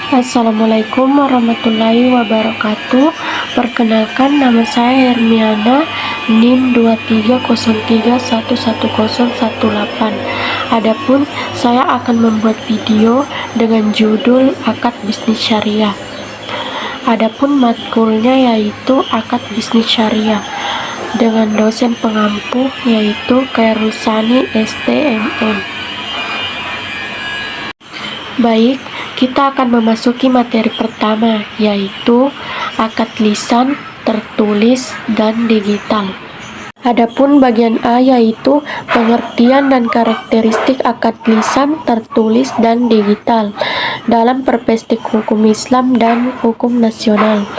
Assalamualaikum warahmatullahi wabarakatuh. Perkenalkan, nama saya Hermiana, NIM 2303111018. Adapun saya akan membuat video dengan judul Akad Bisnis Syariah. Adapun matkulnya yaitu Akad Bisnis Syariah dengan dosen pengampu yaitu Khairulsani STMM. Baik, kita akan memasuki materi pertama, yaitu akad lisan, tertulis, dan digital. Adapun bagian A yaitu pengertian dan karakteristik akad lisan, tertulis, dan digital dalam perspektif hukum Islam dan hukum nasional.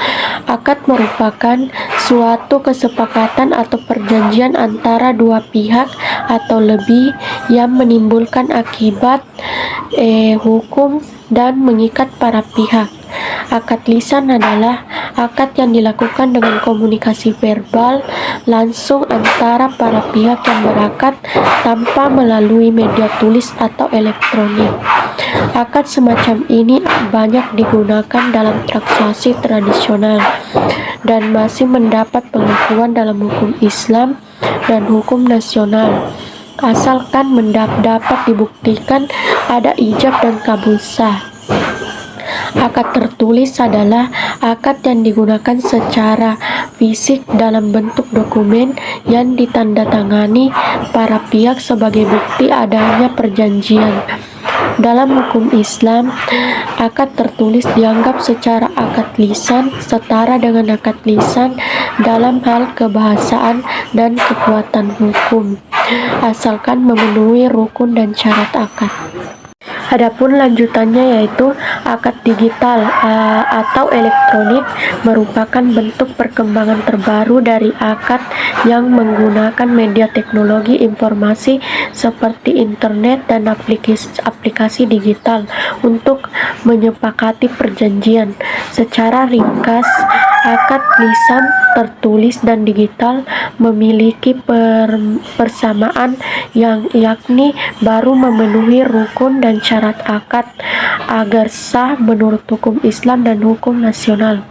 Akad merupakan suatu kesepakatan atau perjanjian antara dua pihak atau lebih yang menimbulkan akibat hukum dan mengikat para pihak. Akad lisan adalah akad yang dilakukan dengan komunikasi verbal langsung antara para pihak yang berakad tanpa melalui media tulis atau elektronik. Akad semacam ini banyak digunakan dalam transaksi tradisional dan masih mendapat pengakuan dalam hukum Islam dan hukum nasional, asalkan dapat dibuktikan ada ijab dan kabul sah. Akad tertulis adalah akad yang digunakan secara fisik dalam bentuk dokumen yang ditandatangani para pihak sebagai bukti adanya perjanjian. Dalam hukum Islam, akad tertulis dianggap secara akad lisan setara dengan akad lisan dalam hal kebahasaan dan kekuatan hukum, asalkan memenuhi rukun dan syarat akad. Adapun lanjutannya yaitu akad digital atau elektronik merupakan bentuk perkembangan terbaru dari akad yang menggunakan media teknologi informasi seperti internet dan aplikasi digital untuk menyepakati perjanjian. Secara ringkas, akad lisan, tertulis, dan digital memiliki persamaan yakni baru memenuhi rukun dan syarat akad agar sah menurut hukum Islam dan hukum nasional.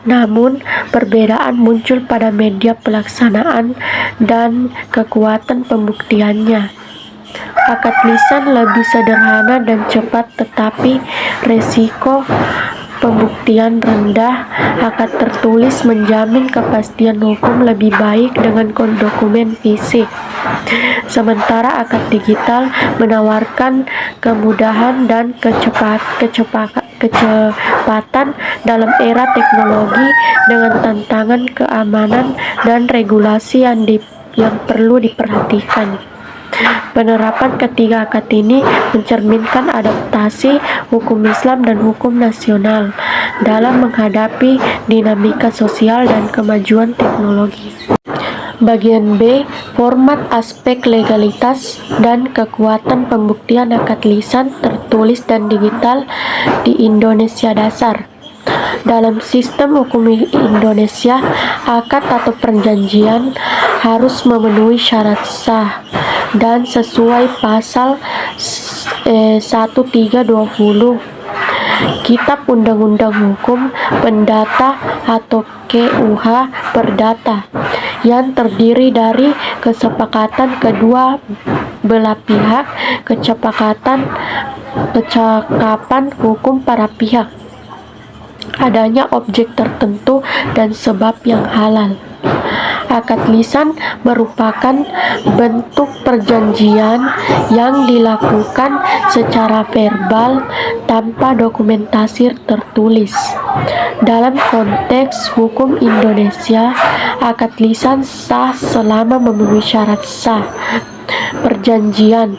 Namun, perbedaan muncul pada media pelaksanaan dan kekuatan pembuktiannya. Akad lisan lebih sederhana dan cepat, tetapi resiko pembuktian rendah. Akad tertulis menjamin kepastian hukum lebih baik dengan dokumen fisik, sementara akad digital menawarkan kemudahan dan kecepatan dalam era teknologi dengan tantangan keamanan dan regulasi yang perlu diperhatikan. Penerapan ketiga akad ini mencerminkan adaptasi hukum Islam dan hukum nasional dalam menghadapi dinamika sosial dan kemajuan teknologi. Bagian B, format, aspek legalitas dan kekuatan pembuktian akad lisan, tertulis, dan digital di Indonesia dasar. Dalam sistem hukum Indonesia, akad atau perjanjian harus memenuhi syarat sah dan sesuai pasal 1320 Kitab Undang-Undang Hukum Perdata atau KUH Perdata, yang terdiri dari kesepakatan kedua belah pihak, kecakapan hukum para pihak, adanya objek tertentu, dan sebab yang halal. Akad lisan merupakan bentuk perjanjian yang dilakukan secara verbal tanpa dokumentasi tertulis. Dalam konteks hukum Indonesia, akad lisan sah selama memenuhi syarat sah perjanjian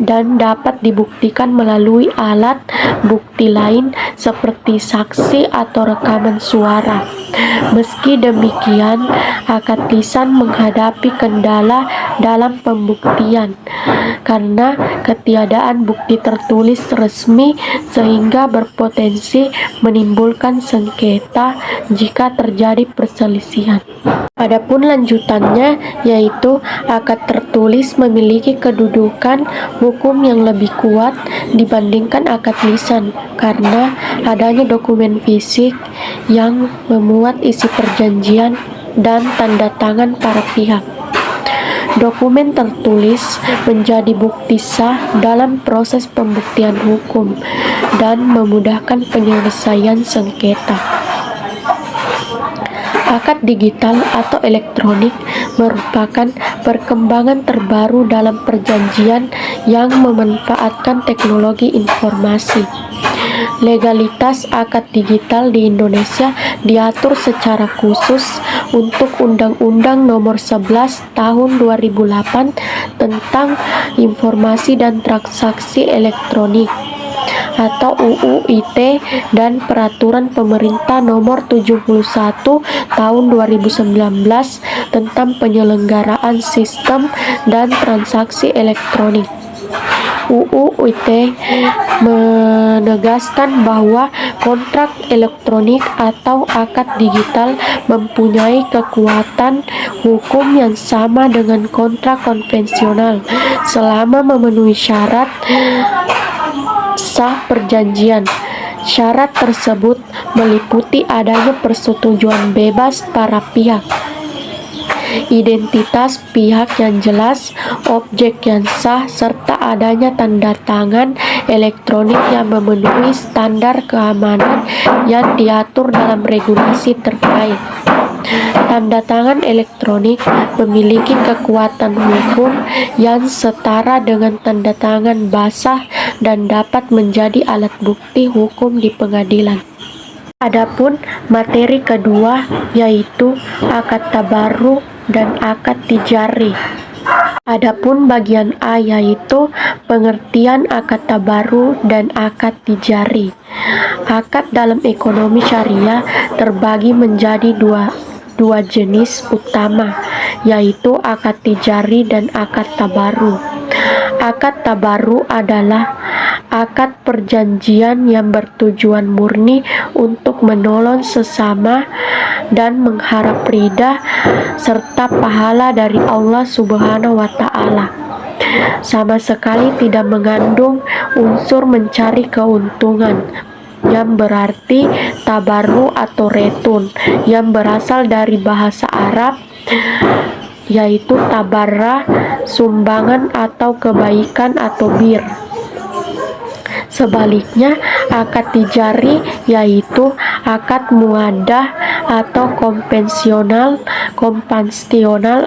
dan dapat dibuktikan melalui alat bukti lain seperti saksi atau rekaman suara. Meski demikian, akad lisan menghadapi kendala dalam pembuktian karena ketiadaan bukti tertulis resmi, sehingga berpotensi menimbulkan sengketa jika terjadi perselisihan. Adapun lanjutannya yaitu akad tertulis memiliki kedudukan hukum yang lebih kuat dibandingkan akad lisan karena adanya dokumen fisik yang memuat isi perjanjian dan tanda tangan para pihak. Dokumen tertulis menjadi bukti sah dalam proses pembuktian hukum dan memudahkan penyelesaian sengketa. Akad digital atau elektronik merupakan perkembangan terbaru dalam perjanjian yang memanfaatkan teknologi informasi. Legalitas akad digital di Indonesia diatur secara khusus untuk Undang-Undang Nomor 11 Tahun 2008 tentang Informasi dan Transaksi Elektronik atau UU ITE dan Peraturan Pemerintah Nomor 71 Tahun 2019 tentang penyelenggaraan sistem dan transaksi elektronik. UU ITE menegaskan bahwa kontrak elektronik atau akad digital mempunyai kekuatan hukum yang sama dengan kontrak konvensional selama memenuhi syarat sah perjanjian. Syarat tersebut meliputi adanya persetujuan bebas para pihak, identitas pihak yang jelas, objek yang sah, serta adanya tanda tangan elektronik yang memenuhi standar keamanan yang diatur dalam regulasi terkait. Tanda tangan elektronik memiliki kekuatan hukum yang setara dengan tanda tangan basah dan dapat menjadi alat bukti hukum di pengadilan. Adapun materi kedua yaitu akad tabarruk dan akad tijari. Adapun bagian A yaitu pengertian akad tabarruk dan akad tijari. Akad dalam ekonomi syariah terbagi menjadi dua jenis utama, yaitu akad tijari dan akad tabarruk. Akad tabarruk adalah akad perjanjian yang bertujuan murni untuk menolong sesama dan mengharap ridha serta pahala dari Allah Subhanahu wa Ta'ala. Sama sekali tidak mengandung unsur mencari keuntungan, yang berarti tabarru atau retun, yang berasal dari bahasa Arab yaitu tabarra, sumbangan atau kebaikan atau bir. Sebaliknya, akad tijari yaitu akad muadah atau kompensional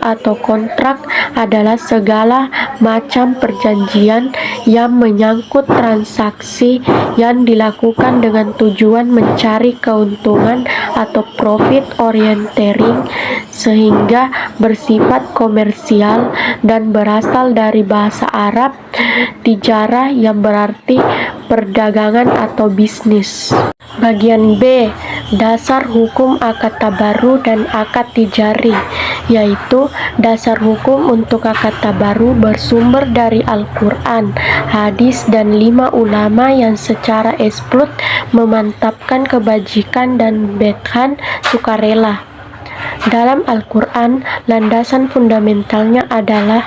atau kontrak adalah segala macam perjanjian yang menyangkut transaksi yang dilakukan dengan tujuan mencari keuntungan atau profit orienteering sehingga bersifat komersial dan berasal dari bahasa Arab tijarah yang berarti perdagangan atau bisnis. Bagian B, dasar hukum akad tabarruk dan akad tijari, yaitu dasar hukum untuk akad tabarruk bersumber dari Al-Quran, hadis, dan 5 ulama yang secara eksplisit memantapkan kebajikan dan bedhan sukarela. Dalam Al-Quran, landasan fundamentalnya adalah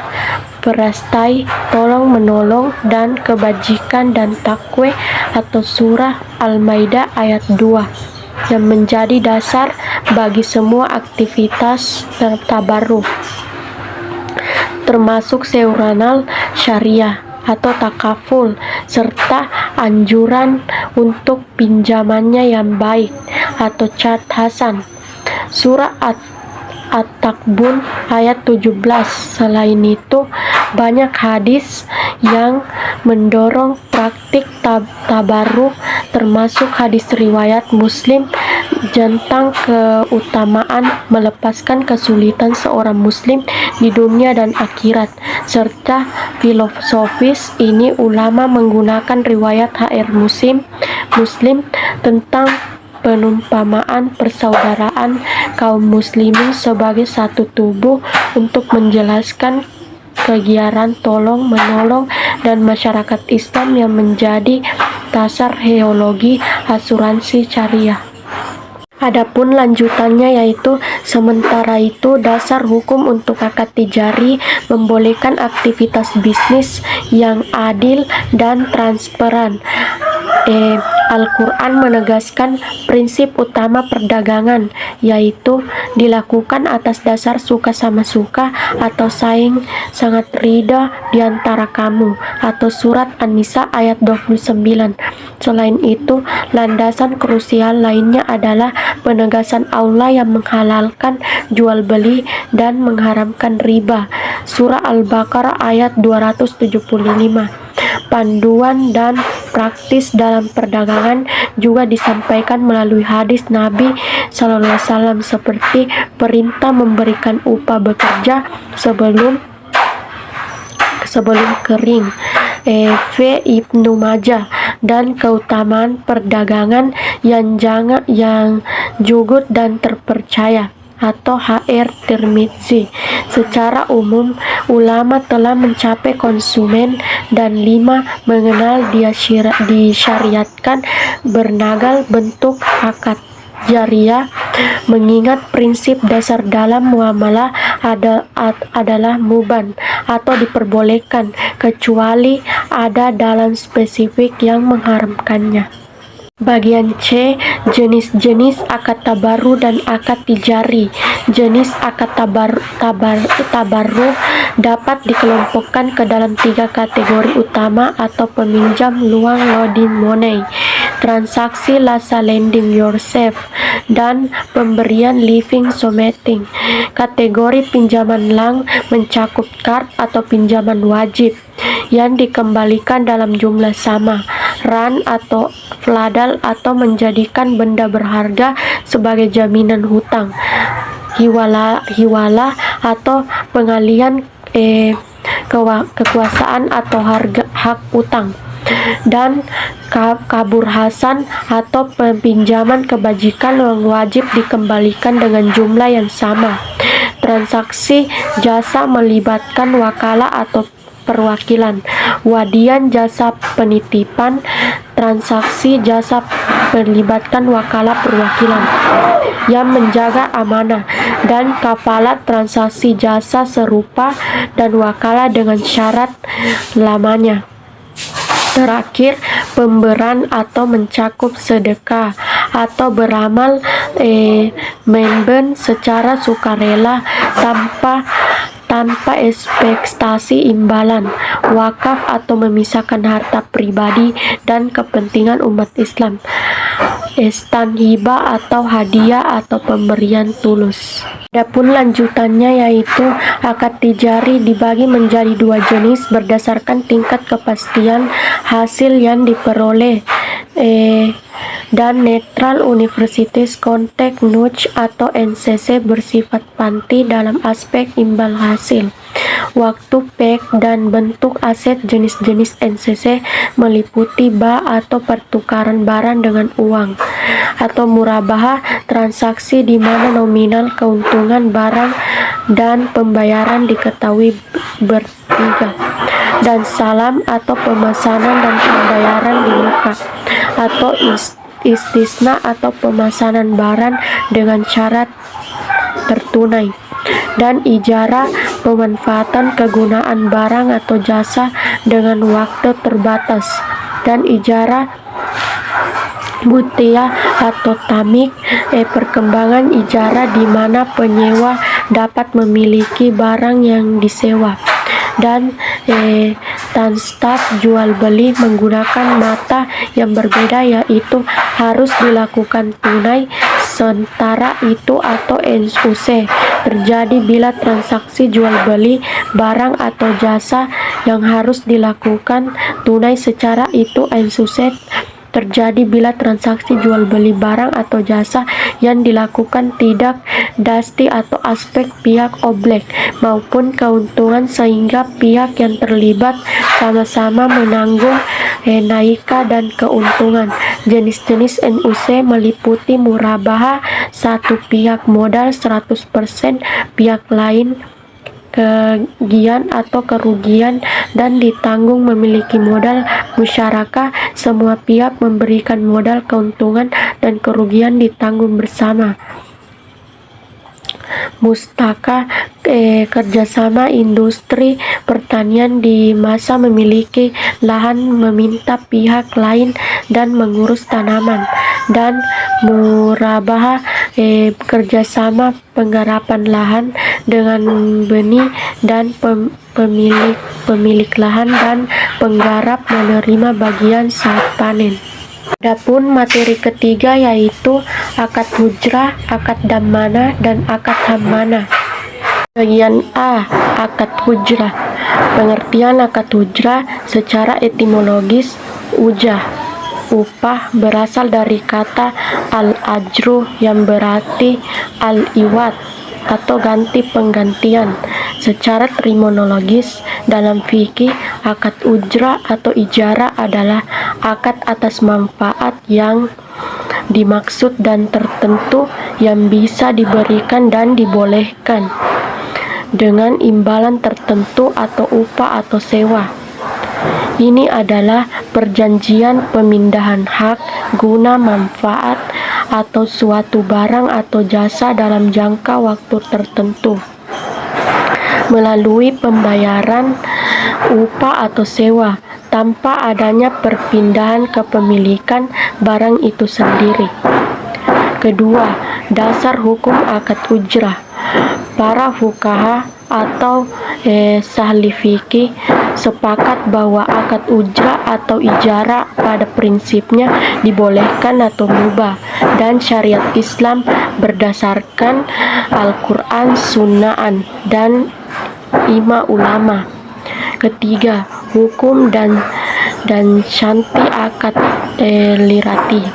perastai, tolong menolong, dan kebajikan dan takwa atau surah Al-Maidah ayat 2 yang menjadi dasar bagi semua aktivitas tabarruk termasuk seuranal syariah atau takaful serta anjuran untuk pinjamannya yang baik atau cat hasan. Surah At-Takbun ayat 17. Selain itu, banyak hadis yang mendorong praktik tabarruk, termasuk hadis riwayat Muslim tentang keutamaan melepaskan kesulitan seorang muslim di dunia dan akhirat. Serta filosofis ini ulama menggunakan riwayat HR Muslim tentang penumpamaan persaudaraan kaum muslimin sebagai satu tubuh untuk menjelaskan kegiatan tolong menolong dan masyarakat Islam yang menjadi dasar teologi asuransi syariah. Adapun lanjutannya yaitu sementara itu dasar hukum untuk akad tijari membolehkan aktivitas bisnis yang adil dan transparan. Al-Quran menegaskan prinsip utama perdagangan, yaitu dilakukan atas dasar suka sama suka atau saing sangat ridha di antara kamu, atau surat An-Nisa ayat 29. Selain itu, landasan krusial lainnya adalah penegasan Allah yang menghalalkan jual beli dan mengharamkan riba. Surah Al-Baqarah ayat 275. Panduan dan praktis dalam perdagangan juga disampaikan melalui hadis Nabi SAW seperti perintah memberikan upah bekerja sebelum kering, V. Ibnu Majah, dan keutamaan perdagangan yang jujur dan terpercaya, atau HR Tirmidzi. Secara umum, ulama telah mencapai konsumen dan 5 mengenal disyariatkan bernagal bentuk akad jariah, mengingat prinsip dasar dalam muamalah adalah muban atau diperbolehkan kecuali ada dalam spesifik yang mengharamkannya. Bagian C. Jenis-jenis akad tabarru dan akad tijari. Jenis akad tabarru dapat dikelompokkan ke dalam 3 kategori utama atau peminjam luang loaning money, transaksi lasa lending yourself, dan pemberian living something. Kategori pinjaman lang mencakup card atau pinjaman wajib yang dikembalikan dalam jumlah sama, ran atau fladal atau menjadikan benda berharga sebagai jaminan hutang, hiwalah atau pengalihan kekuasaan atau hak utang, dan kabur hasan atau pinjaman kebajikan yang wajib dikembalikan dengan jumlah yang sama. Transaksi jasa melibatkan wakalah atau perwakilan. Wadian jasa penitipan. Transaksi jasa melibatkan wakalah perwakilan yang menjaga amanah, dan kafalat transaksi jasa serupa dan wakalah dengan syarat lamanya. Terakhir, pemberan atau mencakup sedekah atau beramal memben secara sukarela tanpa ekspektasi imbalan, wakaf atau memisahkan harta pribadi dan kepentingan umat Islam, ihsan hibah atau hadiah atau pemberian tulus. Adapun lanjutannya yaitu akad tijari dibagi menjadi 2 jenis berdasarkan tingkat kepastian hasil yang diperoleh dan netral. Universitas Kontek Nuj atau NCC bersifat panti dalam aspek imbal hasil, waktu pek, dan bentuk aset. Jenis-jenis NCC meliputi atau pertukaran barang dengan uang, atau murabahah, transaksi di mana nominal keuntungan barang dan pembayaran diketahui bertiga, dan salam atau pemesanan dan pembayaran di muka, atau istisna atau pemesanan barang dengan syarat tertunai, dan ijarah, pemanfaatan kegunaan barang atau jasa dengan waktu terbatas, dan ijarah mutiah atau tamik, perkembangan ijarah di mana penyewa dapat memiliki barang yang disewa, dan transaksi jual beli menggunakan mata yang berbeda, yaitu harus dilakukan tunai, sementara itu atau NUC terjadi bila transaksi jual beli barang atau jasa yang harus dilakukan tunai, secara itu NUC terjadi bila transaksi jual beli barang atau jasa yang dilakukan tidak dasti atau aspek pihak objek maupun keuntungan, sehingga pihak yang terlibat sama-sama menanggung naika dan keuntungan. Jenis-jenis NUC meliputi murabahah, satu pihak modal 100%, pihak lain kegiatan atau kerugian dan ditanggung. Memiliki modal musyarakah, semua pihak memberikan modal, keuntungan dan kerugian ditanggung bersama. Mustaka kerjasama industri pertanian di masa memiliki lahan meminta pihak lain dan mengurus tanaman. Dan murabahah kerjasama penggarapan lahan dengan benih dan pemilik lahan dan penggarap menerima bagian saat panen. Adapun materi ketiga yaitu akad hujrah, akad dammana, dan akad hammana. Bagian A. Akad hujrah. Pengertian akad hujrah secara etimologis, ujah, upah, berasal dari kata al-ajru yang berarti al-iwad atau ganti penggantian. Secara terminologis dalam fikih, akad ujrah atau ijarah adalah akad atas manfaat yang dimaksud dan tertentu yang bisa diberikan dan dibolehkan dengan imbalan tertentu atau upah atau sewa. Ini adalah perjanjian pemindahan hak guna manfaat atau suatu barang atau jasa dalam jangka waktu tertentu melalui pembayaran upah atau sewa tanpa adanya perpindahan kepemilikan barang itu sendiri. Kedua, dasar hukum akad ujrah. Para fuqaha atau ahli fikih sepakat bahwa akad ujrah atau ijarah pada prinsipnya dibolehkan atau mubah, dan syariat Islam berdasarkan Al-Quran, Sunnah, dan ijma ulama. Ketiga, hukum dan syanti akad lirati.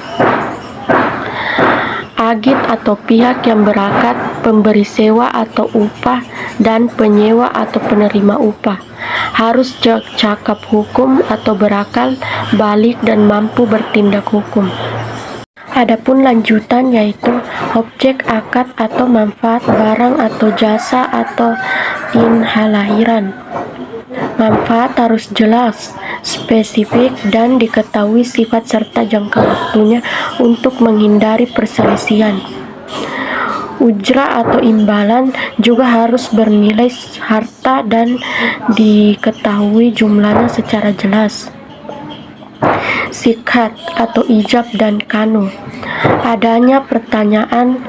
Agit atau pihak yang berakad, pemberi sewa atau upah, dan penyewa atau penerima upah harus cakap hukum atau berakal, balik, dan mampu bertindak hukum. Adapun lanjutan yaitu objek akad atau manfaat barang atau jasa atau inhalahiran. Manfaat harus jelas, spesifik, dan diketahui sifat serta jangka waktunya untuk menghindari perselisihan. Ujrah atau imbalan juga harus bernilai harta dan diketahui jumlahnya secara jelas. Sikhat atau ijab dan kanu. Adanya pertanyaan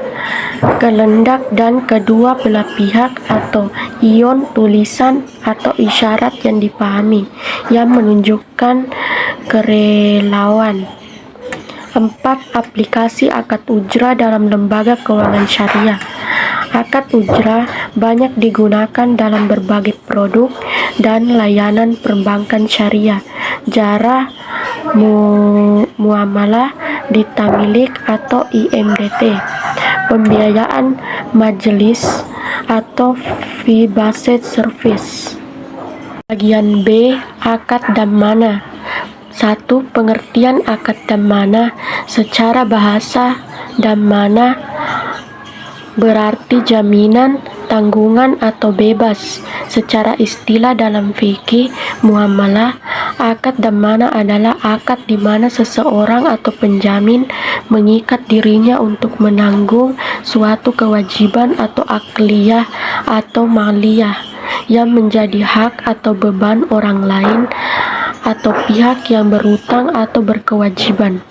kelendak dan kedua belah pihak atau ion tulisan atau isyarat yang dipahami yang menunjukkan kerelauan. 4. Aplikasi akad ujrah dalam lembaga keuangan syariah. Akad ujrah banyak digunakan dalam berbagai produk dan layanan perbankan syariah, jarah, muamalah, ditamilik atau IMDT, pembiayaan majelis atau fee-based service. Bagian B. Akad dammana. 1. Pengertian akad dammana. Secara bahasa, dammana berarti jaminan, tanggungan, atau bebas. Secara istilah dalam fikih muamalah, akad dammana adalah akad di mana seseorang atau penjamin mengikat dirinya untuk menanggung suatu kewajiban atau akliyah atau maliyah yang menjadi hak atau beban orang lain atau pihak yang berutang atau berkewajiban.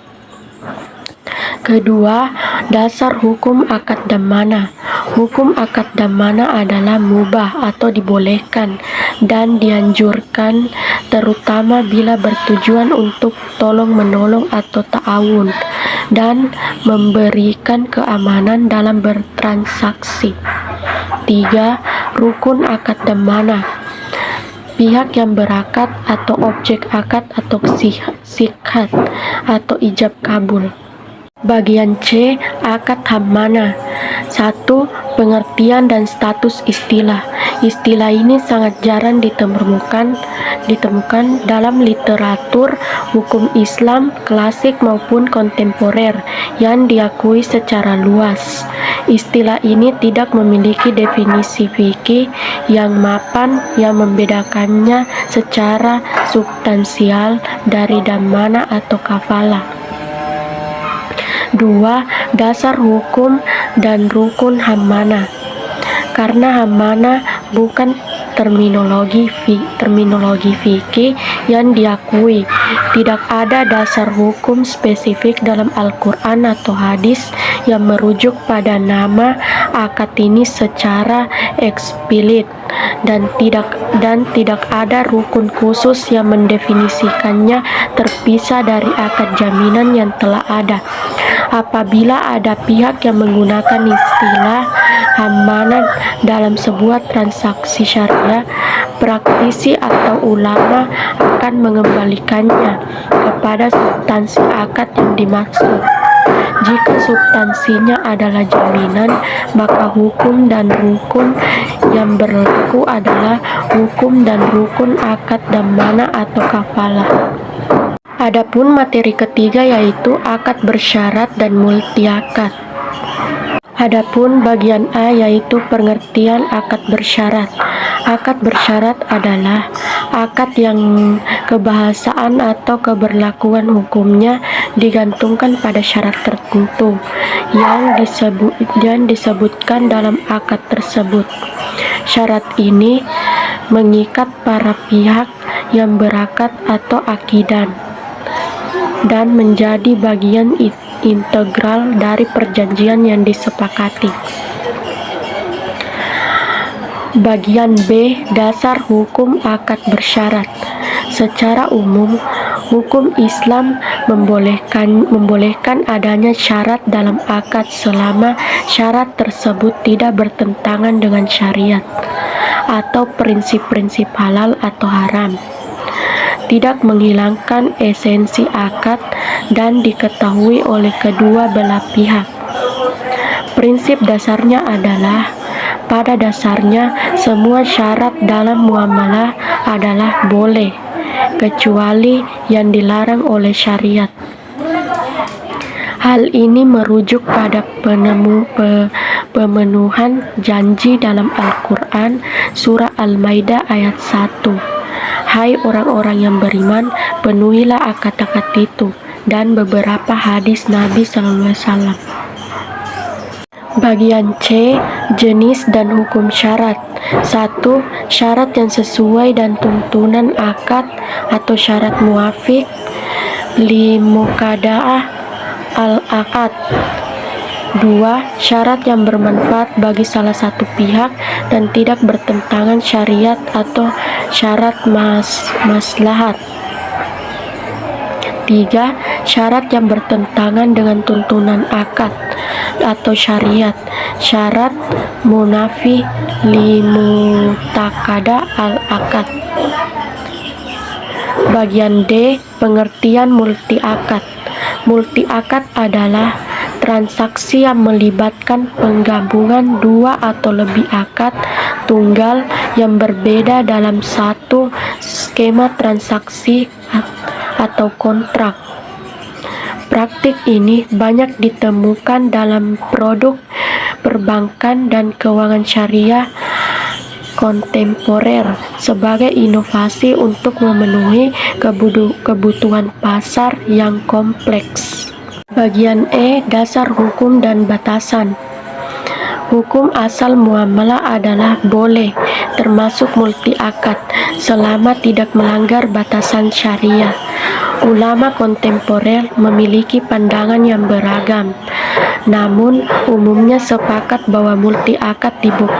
Kedua, dasar hukum akad dammana. Hukum akad dammana adalah mubah atau dibolehkan dan dianjurkan, terutama bila bertujuan untuk tolong-menolong atau ta'awun dan memberikan keamanan dalam bertransaksi. 3. Rukun akad dammana. Pihak yang berakad atau objek akad atau sikhat atau ijab kabul. Bagian C. Akad hammana. 1. Pengertian dan status istilah. Istilah ini sangat jarang ditemukan dalam literatur hukum Islam klasik maupun kontemporer yang diakui secara luas. Istilah ini tidak memiliki definisi fikih yang mapan yang membedakannya secara substansial dari damana atau kafalah. 2. Dasar hukum dan rukun hammana. Karena hammana bukan terminologi fikih yang diakui, tidak ada dasar hukum spesifik dalam Al-Quran atau hadis yang merujuk pada nama akad ini secara eksplisit, dan tidak ada rukun khusus yang mendefinisikannya terpisah dari akad jaminan yang telah ada. Apabila ada pihak yang menggunakan istilah hammana dalam sebuah transaksi syariah, praktisi atau ulama akan mengembalikannya kepada substansi akad yang dimaksud. Jika substansinya adalah jaminan, maka hukum dan rukun yang berlaku adalah hukum dan rukun akad damana atau kafalah. Adapun materi ketiga yaitu akad bersyarat dan multiakad. Adapun bagian A yaitu pengertian akad bersyarat. Akad bersyarat adalah akad yang kebahasaan atau keberlakuan hukumnya digantungkan pada syarat tertentu yang disebutkan dalam akad tersebut. Syarat ini mengikat para pihak yang berakad atau akidan dan menjadi bagian integral dari perjanjian yang disepakati. Bagian B. Dasar hukum akad bersyarat. Secara umum, hukum Islam membolehkan adanya syarat dalam akad selama syarat tersebut tidak bertentangan dengan syariat atau prinsip-prinsip halal atau haram, tidak menghilangkan esensi akad, dan diketahui oleh kedua belah pihak. Prinsip dasarnya adalah, pada dasarnya semua syarat dalam muamalah adalah boleh, kecuali yang dilarang oleh syariat. Hal ini merujuk pada pemenuhan janji dalam Al-Quran, surah Al-Maidah ayat 1. Hai orang-orang yang beriman, penuhilah akad-akad itu, dan beberapa hadis Nabi SAW. Bagian C. Jenis dan hukum syarat. 1. Syarat yang sesuai dan tuntunan akad atau syarat muafiq li muqada'ah al-akad. 2. Syarat yang bermanfaat bagi salah satu pihak dan tidak bertentangan syariat atau syarat maslahat. 3. Syarat yang bertentangan dengan tuntunan akad atau syariat. Syarat munafi li muqtada al-akad. Bagian D. Pengertian multi-akad. Multi-akad adalah transaksi yang melibatkan penggabungan dua atau lebih akad tunggal yang berbeda dalam satu skema transaksi atau kontrak. Praktik ini banyak ditemukan dalam produk perbankan dan keuangan syariah kontemporer sebagai inovasi untuk memenuhi kebutuhan pasar yang kompleks. Bagian E. Dasar hukum dan batasan. Hukum asal muamalah adalah boleh, termasuk multi-akad, selama tidak melanggar batasan syariah. Ulama kontemporer memiliki pandangan yang beragam, namun umumnya sepakat bahwa multi-akad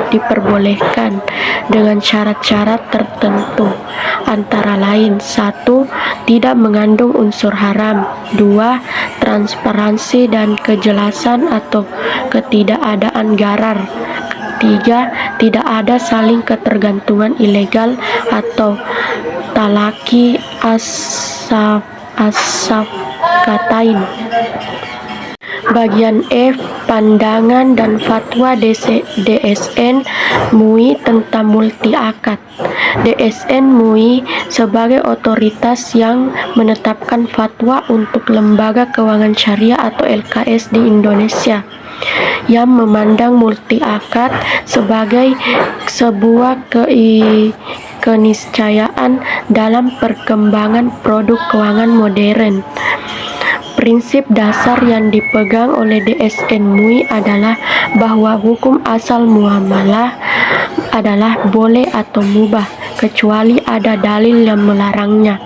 diperbolehkan dengan syarat-syarat tertentu, antara lain 1. Tidak mengandung unsur haram. 2. Transparansi dan kejelasan atau ketidakadaan gharar. 3. Tidak ada saling ketergantungan ilegal atau talaki as-safqatain. Bagian F. Pandangan dan fatwa DSN MUI tentang multi-akad. DSN MUI sebagai otoritas yang menetapkan fatwa untuk Lembaga Keuangan Syariah atau LKS di Indonesia, yang memandang multi akad sebagai sebuah keniscayaan dalam perkembangan produk keuangan modern. Prinsip dasar yang dipegang oleh DSN MUI adalah bahwa hukum asal muamalah adalah boleh atau mubah, kecuali ada dalil yang melarangnya.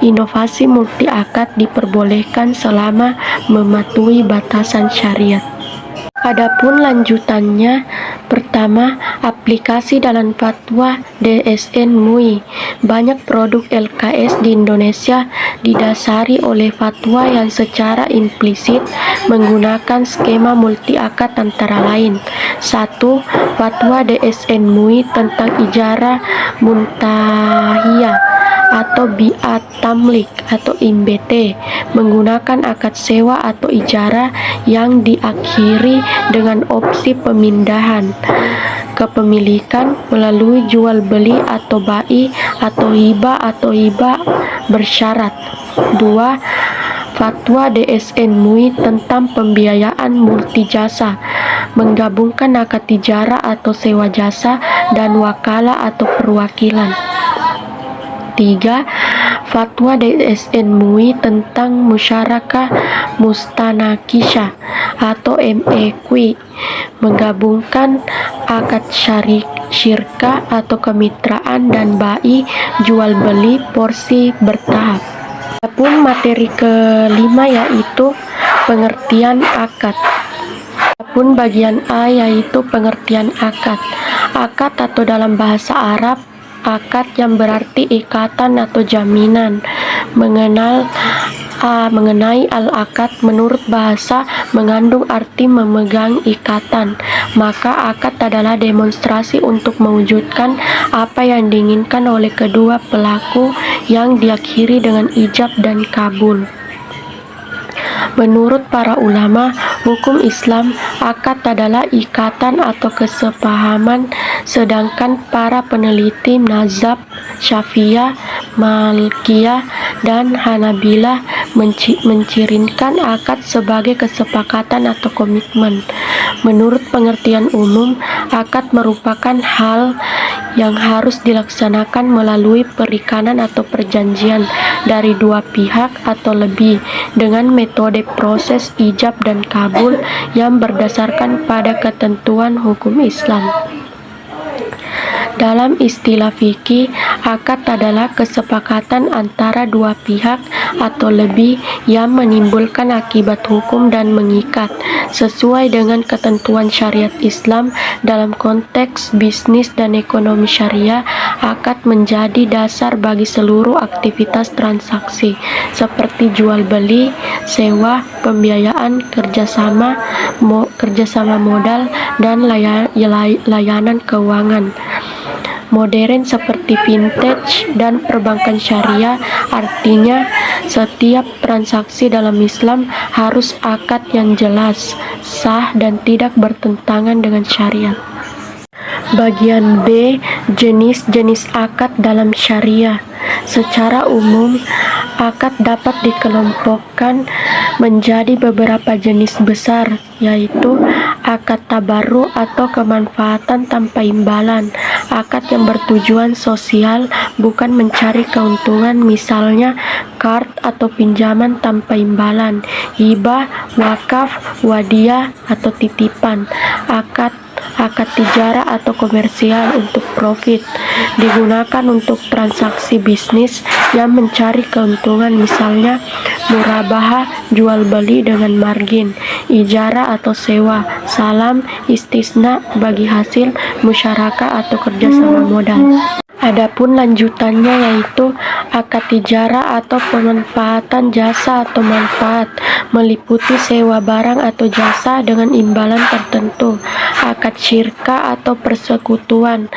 Inovasi multi akad diperbolehkan selama mematuhi batasan syariat. Adapun lanjutannya, pertama, aplikasi dalam fatwa DSN MUI. Banyak produk LKS di Indonesia didasari oleh fatwa yang secara implisit menggunakan skema multi akad antara lain. 1. Fatwa DSN MUI tentang ijarah muntahiyah atau bi'at tamlik atau IMBT, menggunakan akad sewa atau ijarah yang diakhiri dengan opsi pemindahan kepemilikan melalui jual beli atau bai atau hibah bersyarat. 2. Fatwa DSN MUI tentang pembiayaan multijasa, menggabungkan akad ijarah atau sewa jasa dan wakalah atau perwakilan. 3. Fatwa DSN MUI tentang musyarakah mustanakisah atau MEQ, menggabungkan akad syirkah atau kemitraan dan bai jual beli porsi bertahap. Adapun materi kelima yaitu pengertian akad. Adapun bagian A yaitu pengertian akad. Akad atau dalam bahasa Arab, akad yang berarti ikatan atau jaminan. Mengenai al-akad menurut bahasa mengandung arti memegang ikatan, maka akad adalah demonstrasi untuk mewujudkan apa yang diinginkan oleh kedua pelaku yang diakhiri dengan ijab dan kabul. Menurut para ulama hukum Islam, akad adalah ikatan atau kesepahaman, sedangkan para peneliti mazhab Syafi'iyah, Malikiyah, dan Hanabilah mencirikan akad sebagai kesepakatan atau komitmen. Menurut pengertian umum, akad merupakan hal yang harus dilaksanakan melalui perikanan atau perjanjian dari dua pihak atau lebih dengan metode proses ijab dan kabul yang berdasarkan pada ketentuan hukum Islam. Dalam istilah fikih, akad adalah kesepakatan antara dua pihak atau lebih yang menimbulkan akibat hukum dan mengikat. Sesuai dengan ketentuan syariat Islam dalam konteks bisnis dan ekonomi syariah, akad menjadi dasar bagi seluruh aktivitas transaksi seperti jual beli, sewa, pembiayaan, kerjasama modal, dan layanan keuangan modern seperti vintage dan perbankan syariah. Artinya, setiap transaksi dalam Islam harus akad yang jelas, sah, dan tidak bertentangan dengan syariat. Bagian B, jenis-jenis akad dalam syariah. Secara umum, akad dapat dikelompokkan menjadi beberapa jenis besar, yaitu akad tabarru atau kemanfaatan tanpa imbalan, akad yang bertujuan sosial bukan mencari keuntungan, misalnya qard atau pinjaman tanpa imbalan, hibah, wakaf, wadiah atau titipan, akad tijarah atau komersial untuk profit, digunakan untuk transaksi bisnis yang mencari keuntungan, misalnya murabahah, jual beli dengan margin, ijarah atau sewa, salam, istisna bagi hasil musyarakah atau kerjasama modal. Adapun lanjutannya yaitu akad tijarah atau pemanfaatan jasa atau manfaat, meliputi sewa barang atau jasa dengan imbalan tertentu, akad syirkah atau persekutuan,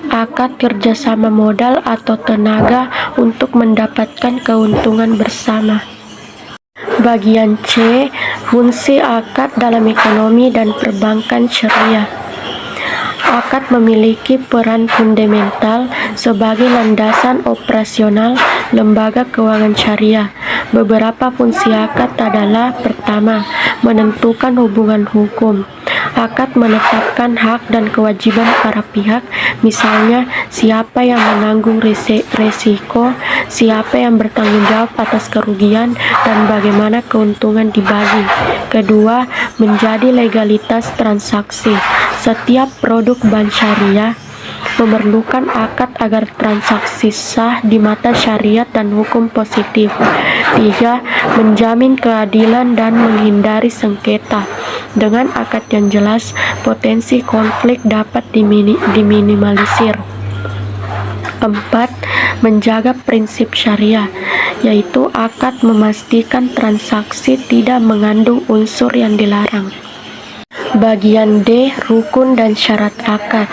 akad kerjasama modal atau tenaga untuk mendapatkan keuntungan bersama. Bagian C, fungsi akad dalam ekonomi dan perbankan syariah. Akad memiliki peran fundamental sebagai landasan operasional lembaga keuangan syariah. Beberapa fungsi akad adalah: pertama, menentukan hubungan hukum. Akad menetapkan hak dan kewajiban para pihak, misalnya siapa yang menanggung resiko, siapa yang bertanggung jawab atas kerugian, dan bagaimana keuntungan dibagi. Kedua, menjadi legalitas transaksi. Setiap produk bank syariah memerlukan akad agar transaksi sah di mata syariat dan hukum positif. 3. Menjamin keadilan dan menghindari sengketa. Dengan akad yang jelas, potensi konflik dapat diminimalisir. 4. Menjaga prinsip syariah, yaitu akad memastikan transaksi tidak mengandung unsur yang dilarang. Bagian D. Rukun dan syarat akad.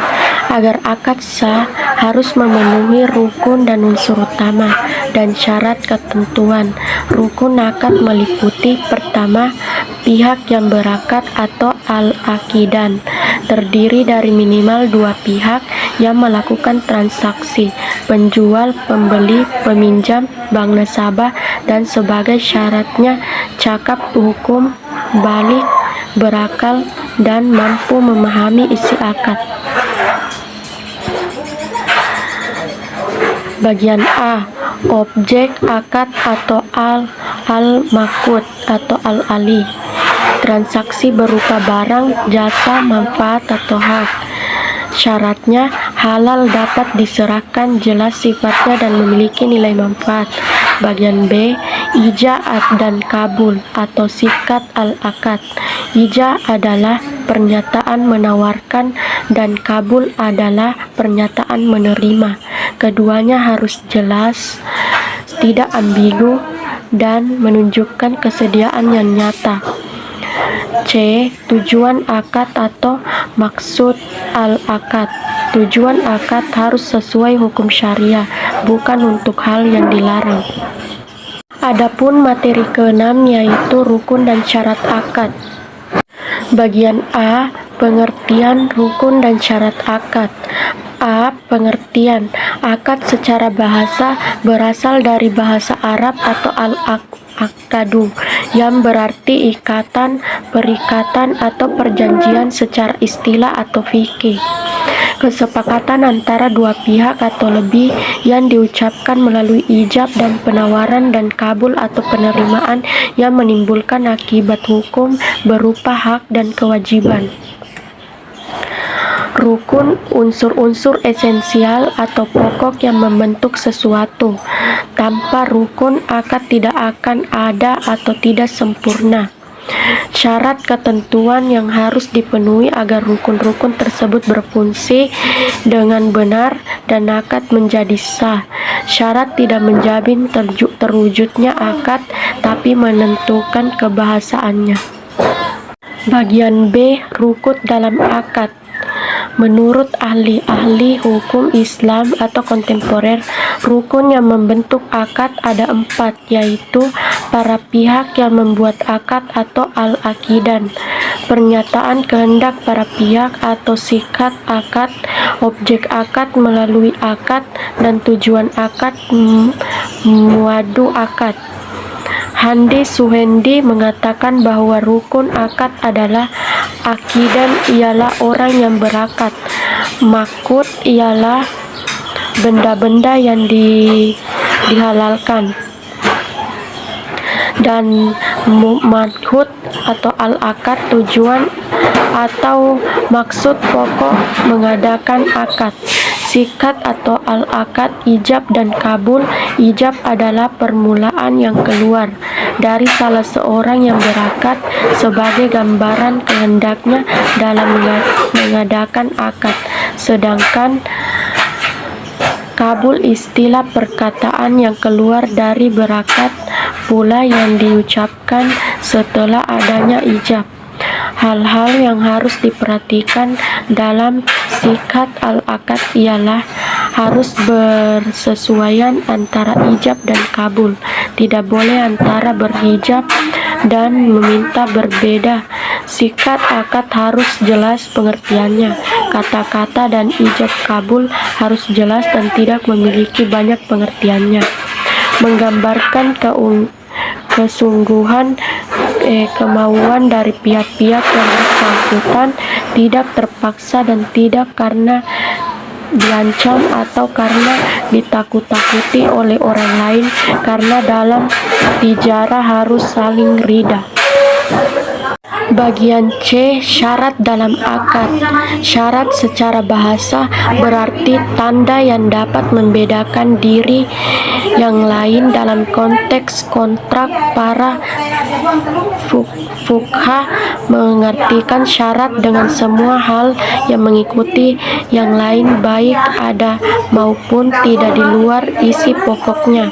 Agar akad sah, harus memenuhi rukun dan unsur utama dan syarat ketentuan. Rukun akad meliputi: pertama, pihak yang berakad atau al-aqidan, terdiri dari minimal 2 pihak yang melakukan transaksi: penjual, pembeli, peminjam, bank nasabah, dan sebagai syaratnya cakap hukum, balik, berakal, dan mampu memahami isi akad. Bagian A. Objek akad atau al-maqud atau al-ali. Transaksi berupa barang, jasa, manfaat, atau hak. Syaratnya halal, dapat diserahkan, jelas sifatnya, dan memiliki nilai manfaat. Bagian B. Ijab dan kabul atau sikat al-akad. Ijab adalah pernyataan menawarkan dan kabul adalah pernyataan menerima. Keduanya harus jelas, tidak ambigu, dan menunjukkan kesediaan yang nyata. C. Tujuan akad atau maksud al-akad. Tujuan akad harus sesuai hukum syariah, bukan untuk hal yang dilarang. Adapun materi ke-6 yaitu rukun dan syarat akad. Bagian A. Pengertian rukun dan syarat akad. A. Pengertian. Akad secara bahasa berasal dari bahasa Arab atau al-aqdu, yang berarti ikatan, perikatan, atau perjanjian secara istilah atau fikih. Kesepakatan antara 2 pihak atau lebih yang diucapkan melalui ijab dan penawaran dan kabul atau penerimaan yang menimbulkan akibat hukum berupa hak dan kewajiban. Rukun, unsur-unsur esensial atau pokok yang membentuk sesuatu. Tanpa rukun, akad tidak akan ada atau tidak sempurna. Syarat ketentuan yang harus dipenuhi agar rukun-rukun tersebut berfungsi dengan benar dan akad menjadi sah. Syarat tidak menjamin terwujudnya akad, tapi menentukan kebahasaannya. Bagian B. Rukun dalam akad. Menurut ahli-ahli hukum Islam atau kontemporer, rukun yang membentuk akad ada 4, yaitu para pihak yang membuat akad atau al-aqidan, pernyataan kehendak para pihak atau sikat akad, objek akad melalui akad, dan tujuan akad muadu akad. Handi Suhendi mengatakan bahwa rukun akad adalah aqidan ialah orang yang berakad, maqud ialah benda-benda yang dihalalkan, dan madhud atau al-akad tujuan atau maksud pokok mengadakan akad. Sikat atau al-akad, ijab dan kabul. Ijab adalah permulaan yang keluar dari salah seorang yang berakad sebagai gambaran kehendaknya dalam mengadakan akad. Sedangkan kabul istilah perkataan yang keluar dari berakad pula yang diucapkan setelah adanya ijab. Hal-hal yang harus diperhatikan dalam sikat al-akad ialah harus bersesuaian antara ijab dan kabul. Tidak boleh antara berhijab dan meminta berbeda. Sikat akad harus jelas pengertiannya. Kata-kata dan ijab kabul harus jelas dan tidak memiliki banyak pengertiannya. Menggambarkan kesungguhan kemauan dari pihak-pihak yang bersangkutan, tidak terpaksa dan tidak karena diancam atau karena ditakut-takuti oleh orang lain, karena dalam tijarah harus saling ridha. Bagian C. Syarat dalam akad. Syarat secara bahasa berarti tanda yang dapat membedakan diri yang lain dalam konteks kontrak. Para fuqaha mengartikan syarat dengan semua hal yang mengikuti yang lain, baik ada maupun tidak di luar isi pokoknya.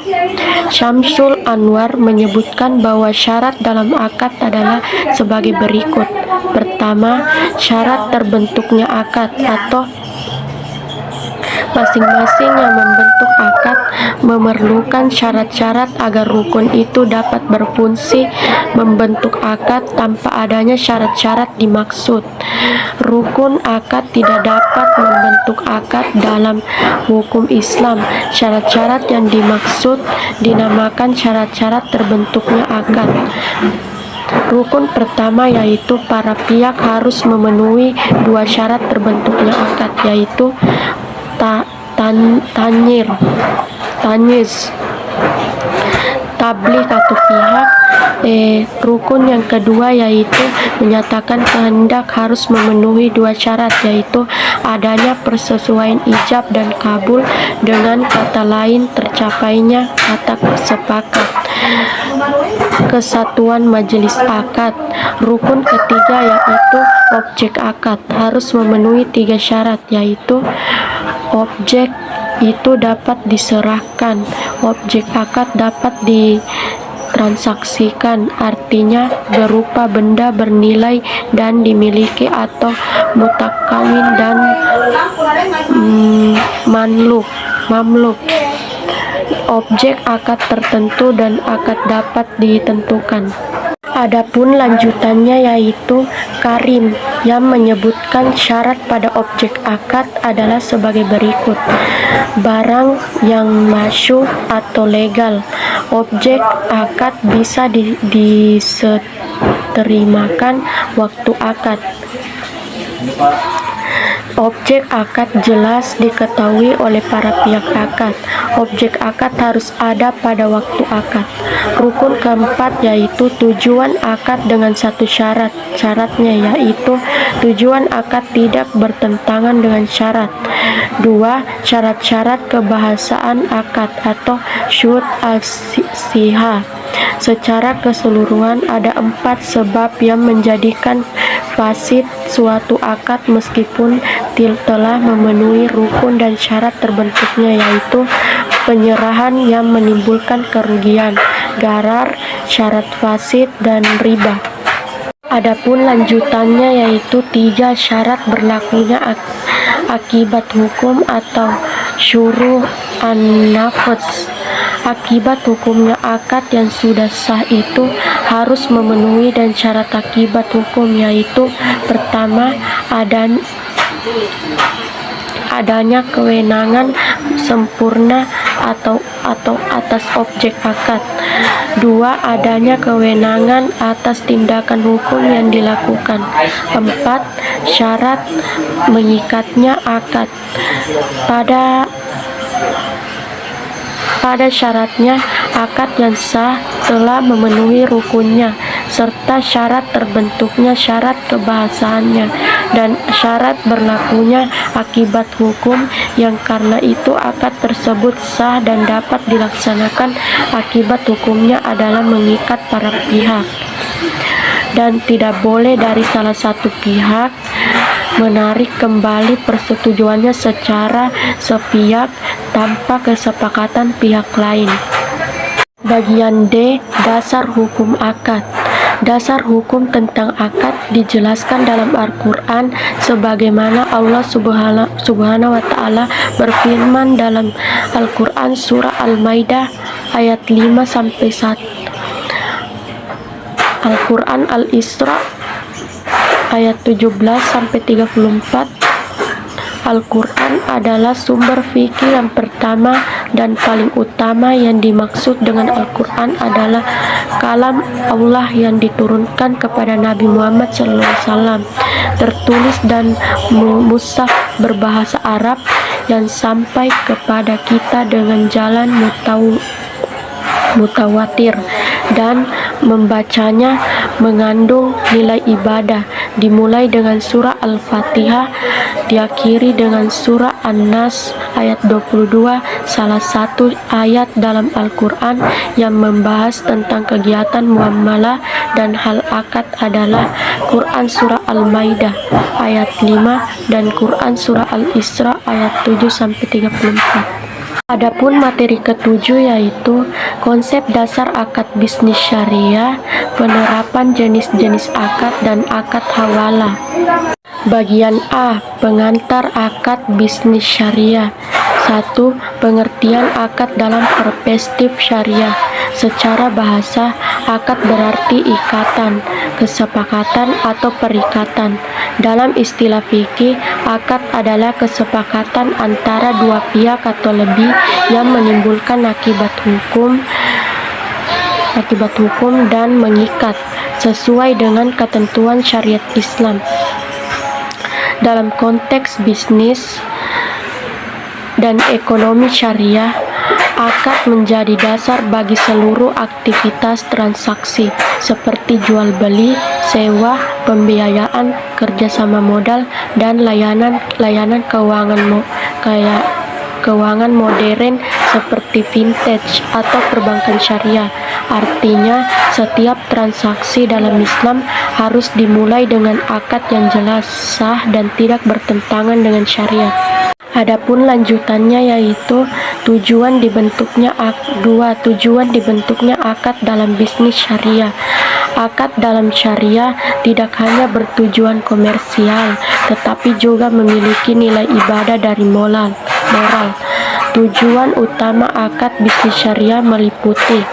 Syamsul Anwar menyebutkan bahwa syarat dalam akad adalah sebagai berikut. Pertama, syarat terbentuknya akad atau masing-masing yang membentuk akad memerlukan syarat-syarat agar rukun itu dapat berfungsi membentuk akad. Tanpa adanya syarat-syarat dimaksud, rukun akad tidak dapat membentuk akad dalam hukum Islam. Syarat-syarat yang dimaksud dinamakan syarat-syarat terbentuknya akad. Rukun pertama yaitu para pihak harus memenuhi dua syarat terbentuknya akad, yaitu tanyis tablik atau pihak. Rukun yang kedua yaitu menyatakan kehendak harus memenuhi dua syarat, yaitu adanya persesuaian ijab dan kabul, dengan kata lain tercapainya kata sepakat, kesatuan majelis akad. Rukun ketiga yaitu objek akad harus memenuhi tiga syarat, yaitu objek itu dapat diserahkan, objek akad dapat ditransaksikan, artinya berupa benda bernilai dan dimiliki, atau mutakawin dan mamluk. Objek akad tertentu dan akad dapat ditentukan. Adapun lanjutannya yaitu karim, yang menyebutkan syarat pada objek akad adalah sebagai berikut. Barang yang masyhur atau legal. Objek akad bisa diseterimakan waktu akad. Objek akad jelas diketahui oleh para pihak akad. Objek akad harus ada pada waktu akad. Rukun keempat yaitu tujuan akad dengan satu syarat. Syaratnya yaitu tujuan akad tidak bertentangan dengan syarat. 2. Syarat-syarat kebahasaan akad atau syurut al-sihah. Secara keseluruhan ada 4 sebab yang menjadikan fasid suatu akad meskipun telah memenuhi rukun dan syarat terbentuknya, yaitu penyerahan yang menimbulkan kerugian, gharar, syarat fasid, dan riba. Adapun lanjutannya yaitu 3 syarat berlakunya akibat hukum atau syuruh an-nafs. Akibat hukumnya akad yang sudah sah itu harus memenuhi dan syarat akibat hukum, yaitu pertama, adanya kewenangan sempurna atau atas objek akad. 2. Adanya kewenangan atas tindakan hukum yang dilakukan. 4. Syarat mengikatnya akad. Pada syaratnya akad yang sah telah memenuhi rukunnya, serta syarat terbentuknya, syarat kebahasaannya, dan syarat berlakunya akibat hukum, yang karena itu akad tersebut sah dan dapat dilaksanakan. Akibat hukumnya adalah mengikat para pihak, dan tidak boleh dari salah satu pihak menarik kembali persetujuannya secara sepihak tanpa kesepakatan pihak lain. Bagian D. Dasar hukum akad. Dasar hukum tentang akad dijelaskan dalam Al-Quran sebagaimana Allah Subhanahu wa Ta'ala berfirman dalam Al-Quran surah Al-Maidah ayat 5-1, Al-Quran Al-Isra ayat 17-34, Al-Quran adalah sumber fikih yang pertama dan paling utama. Yang dimaksud dengan Al-Quran adalah kalam Allah yang diturunkan kepada Nabi Muhammad SAW, tertulis dan mushaf berbahasa Arab yang sampai kepada kita dengan jalan mutawatir, dan membacanya mengandung nilai ibadah, dimulai dengan surah Al-Fatihah, diakhiri dengan surah An-Nas ayat 22. Salah satu ayat dalam Al-Quran yang membahas tentang kegiatan muamalah dan hal akad adalah Quran surah Al-Maidah ayat 5 dan Quran surah Al-Isra ayat 7-34. Adapun materi ketujuh yaitu konsep dasar akad bisnis syariah, penerapan jenis-jenis akad dan akad hawalah. Bagian A. Pengantar akad bisnis syariah. 1. Pengertian akad dalam perspektif syariah. Secara bahasa, akad berarti ikatan, kesepakatan atau perikatan. Dalam istilah fikih, akad adalah kesepakatan antara dua pihak atau lebih yang menimbulkan akibat hukum dan mengikat sesuai dengan ketentuan syariat Islam. Dalam konteks bisnis dan ekonomi syariah, akad menjadi dasar bagi seluruh aktivitas transaksi seperti jual beli, sewa, pembiayaan, kerjasama modal, dan layanan keuangan modern seperti vintage atau perbankan syariah. Artinya, setiap transaksi dalam Islam harus dimulai dengan akad yang jelas, sah, dan tidak bertentangan dengan syariat. Adapun lanjutannya yaitu tujuan dibentuknya akad dalam bisnis syariah. Akad dalam syariah tidak hanya bertujuan komersial, tetapi juga memiliki nilai ibadah dari moral. Tujuan utama akad bisnis syariah meliputi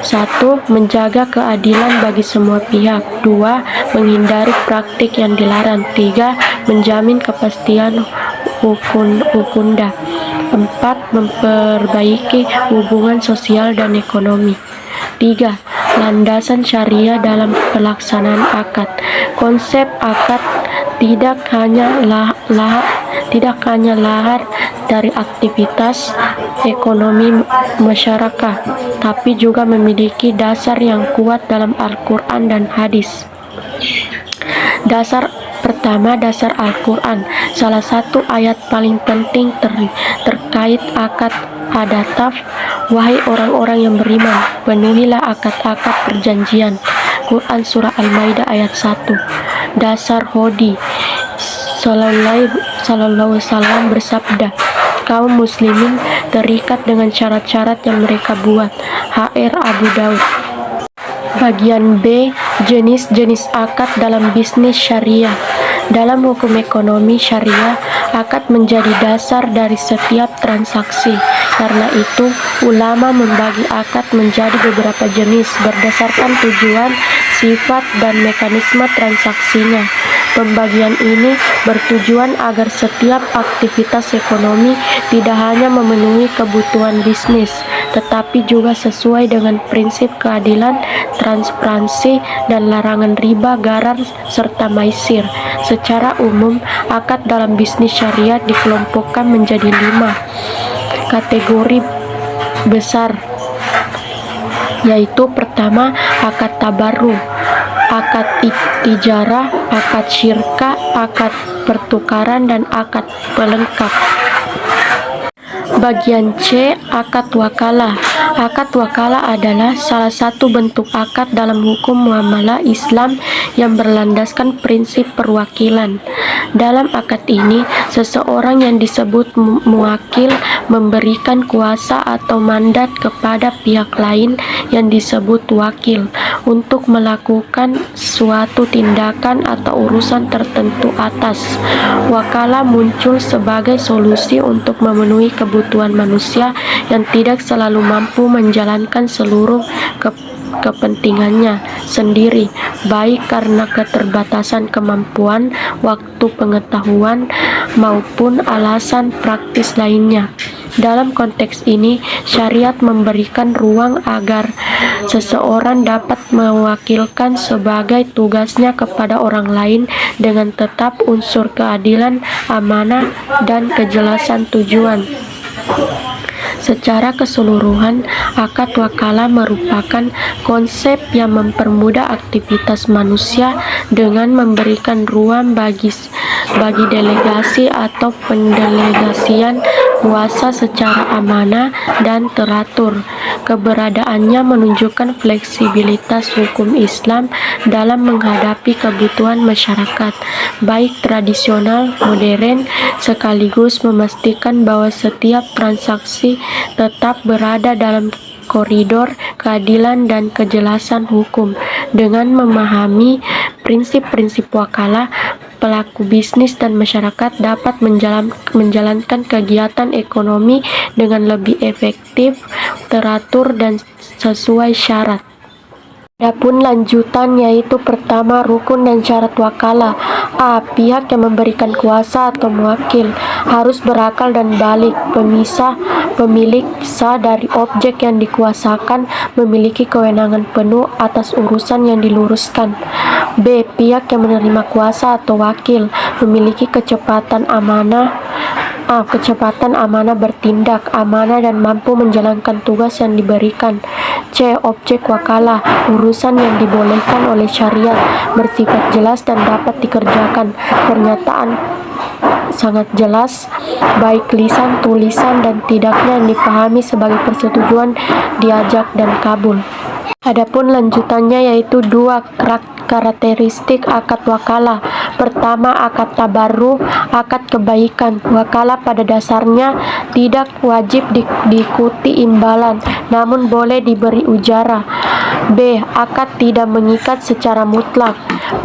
1. Menjaga keadilan bagi semua pihak. 2. Menghindari praktik yang dilarang. 3. Menjamin kepastian hukumda. 4. Memperbaiki hubungan sosial dan ekonomi. 3. Landasan syariah dalam pelaksanaan akad. Konsep akad tidak hanya lahir dari aktivitas ekonomi masyarakat, tapi juga memiliki dasar yang kuat dalam Al-Quran dan hadis. Dasar pertama, dasar Al-Quran. Salah satu ayat paling penting terkait akad adalah, wahai orang-orang yang beriman, penuhilah akad-akad perjanjian. Quran surah Al-Maidah ayat 1. Dasar Hudi Sallallahu Wasallam bersabda, kaum muslimin terikat dengan syarat-syarat yang mereka buat. HR Abu Daud. Bagian B. Jenis-jenis akad dalam bisnis syariah. Dalam hukum ekonomi syariah, akad menjadi dasar dari setiap transaksi. Karena itu, ulama membagi akad menjadi beberapa jenis berdasarkan tujuan, sifat, dan mekanisme transaksinya. Pembagian ini bertujuan agar setiap aktivitas ekonomi tidak hanya memenuhi kebutuhan bisnis, tetapi juga sesuai dengan prinsip keadilan, transparansi, dan larangan riba, gharar, serta maisir. Secara umum, akad dalam bisnis syariah dikelompokkan menjadi 5 kategori besar, yaitu pertama, akad tabarru, akad tijarah, akad syirkah, akad pertukaran, dan akad pelengkap. Bagian C. Akad wakalah. Akad wakalah adalah salah satu bentuk akad dalam hukum muamalah Islam yang berlandaskan prinsip perwakilan. Dalam akad ini, seseorang yang disebut muwakil memberikan kuasa atau mandat kepada pihak lain yang disebut wakil untuk melakukan suatu tindakan atau urusan tertentu atas. Wakalah muncul sebagai solusi untuk memenuhi kebutuhan manusia yang tidak selalu mampu menjalankan seluruh kepentingannya sendiri, baik karena keterbatasan kemampuan, waktu, pengetahuan, maupun alasan praktis lainnya. Dalam konteks ini, syariat memberikan ruang agar seseorang dapat mewakilkan sebagai tugasnya kepada orang lain dengan tetap unsur keadilan, amanah, dan kejelasan tujuan. Secara keseluruhan, akad wakalah merupakan konsep yang mempermudah aktivitas manusia dengan memberikan ruang bagi delegasi atau pendelegasian kuasa secara amanah dan teratur. Keberadaannya menunjukkan fleksibilitas hukum Islam dalam menghadapi kebutuhan masyarakat, baik tradisional, modern, sekaligus memastikan bahwa setiap transaksi tetap berada dalam koridor keadilan dan kejelasan hukum. Dengan memahami prinsip-prinsip wakalah, pelaku bisnis dan masyarakat dapat menjalankan kegiatan ekonomi dengan lebih efektif, teratur, dan sesuai syarat. Adapun lanjutan yaitu pertama, rukun dan syarat wakalah. A. Pihak yang memberikan kuasa atau mewakil harus berakal dan balik. Pemilik sah dari objek yang dikuasakan memiliki kewenangan penuh atas urusan yang diluruskan. B. Pihak yang menerima kuasa atau wakil memiliki kecepatan amanah bertindak, amanah, dan mampu menjalankan tugas yang diberikan. C. Objek wakalah, urusan yang dibolehkan oleh syariat, bersifat jelas dan dapat dikerjakan. Pernyataan sangat jelas, baik lisan, tulisan, dan tidaknya yang dipahami sebagai persetujuan, diajak, dan kabul. Adapun lanjutannya yaitu 2 karakteristik akad wakalah. Pertama, akad tabarruh, akad kebaikan. Wakalah pada dasarnya tidak wajib diikuti imbalan, namun boleh diberi ujara. B. Akad tidak mengikat secara mutlak.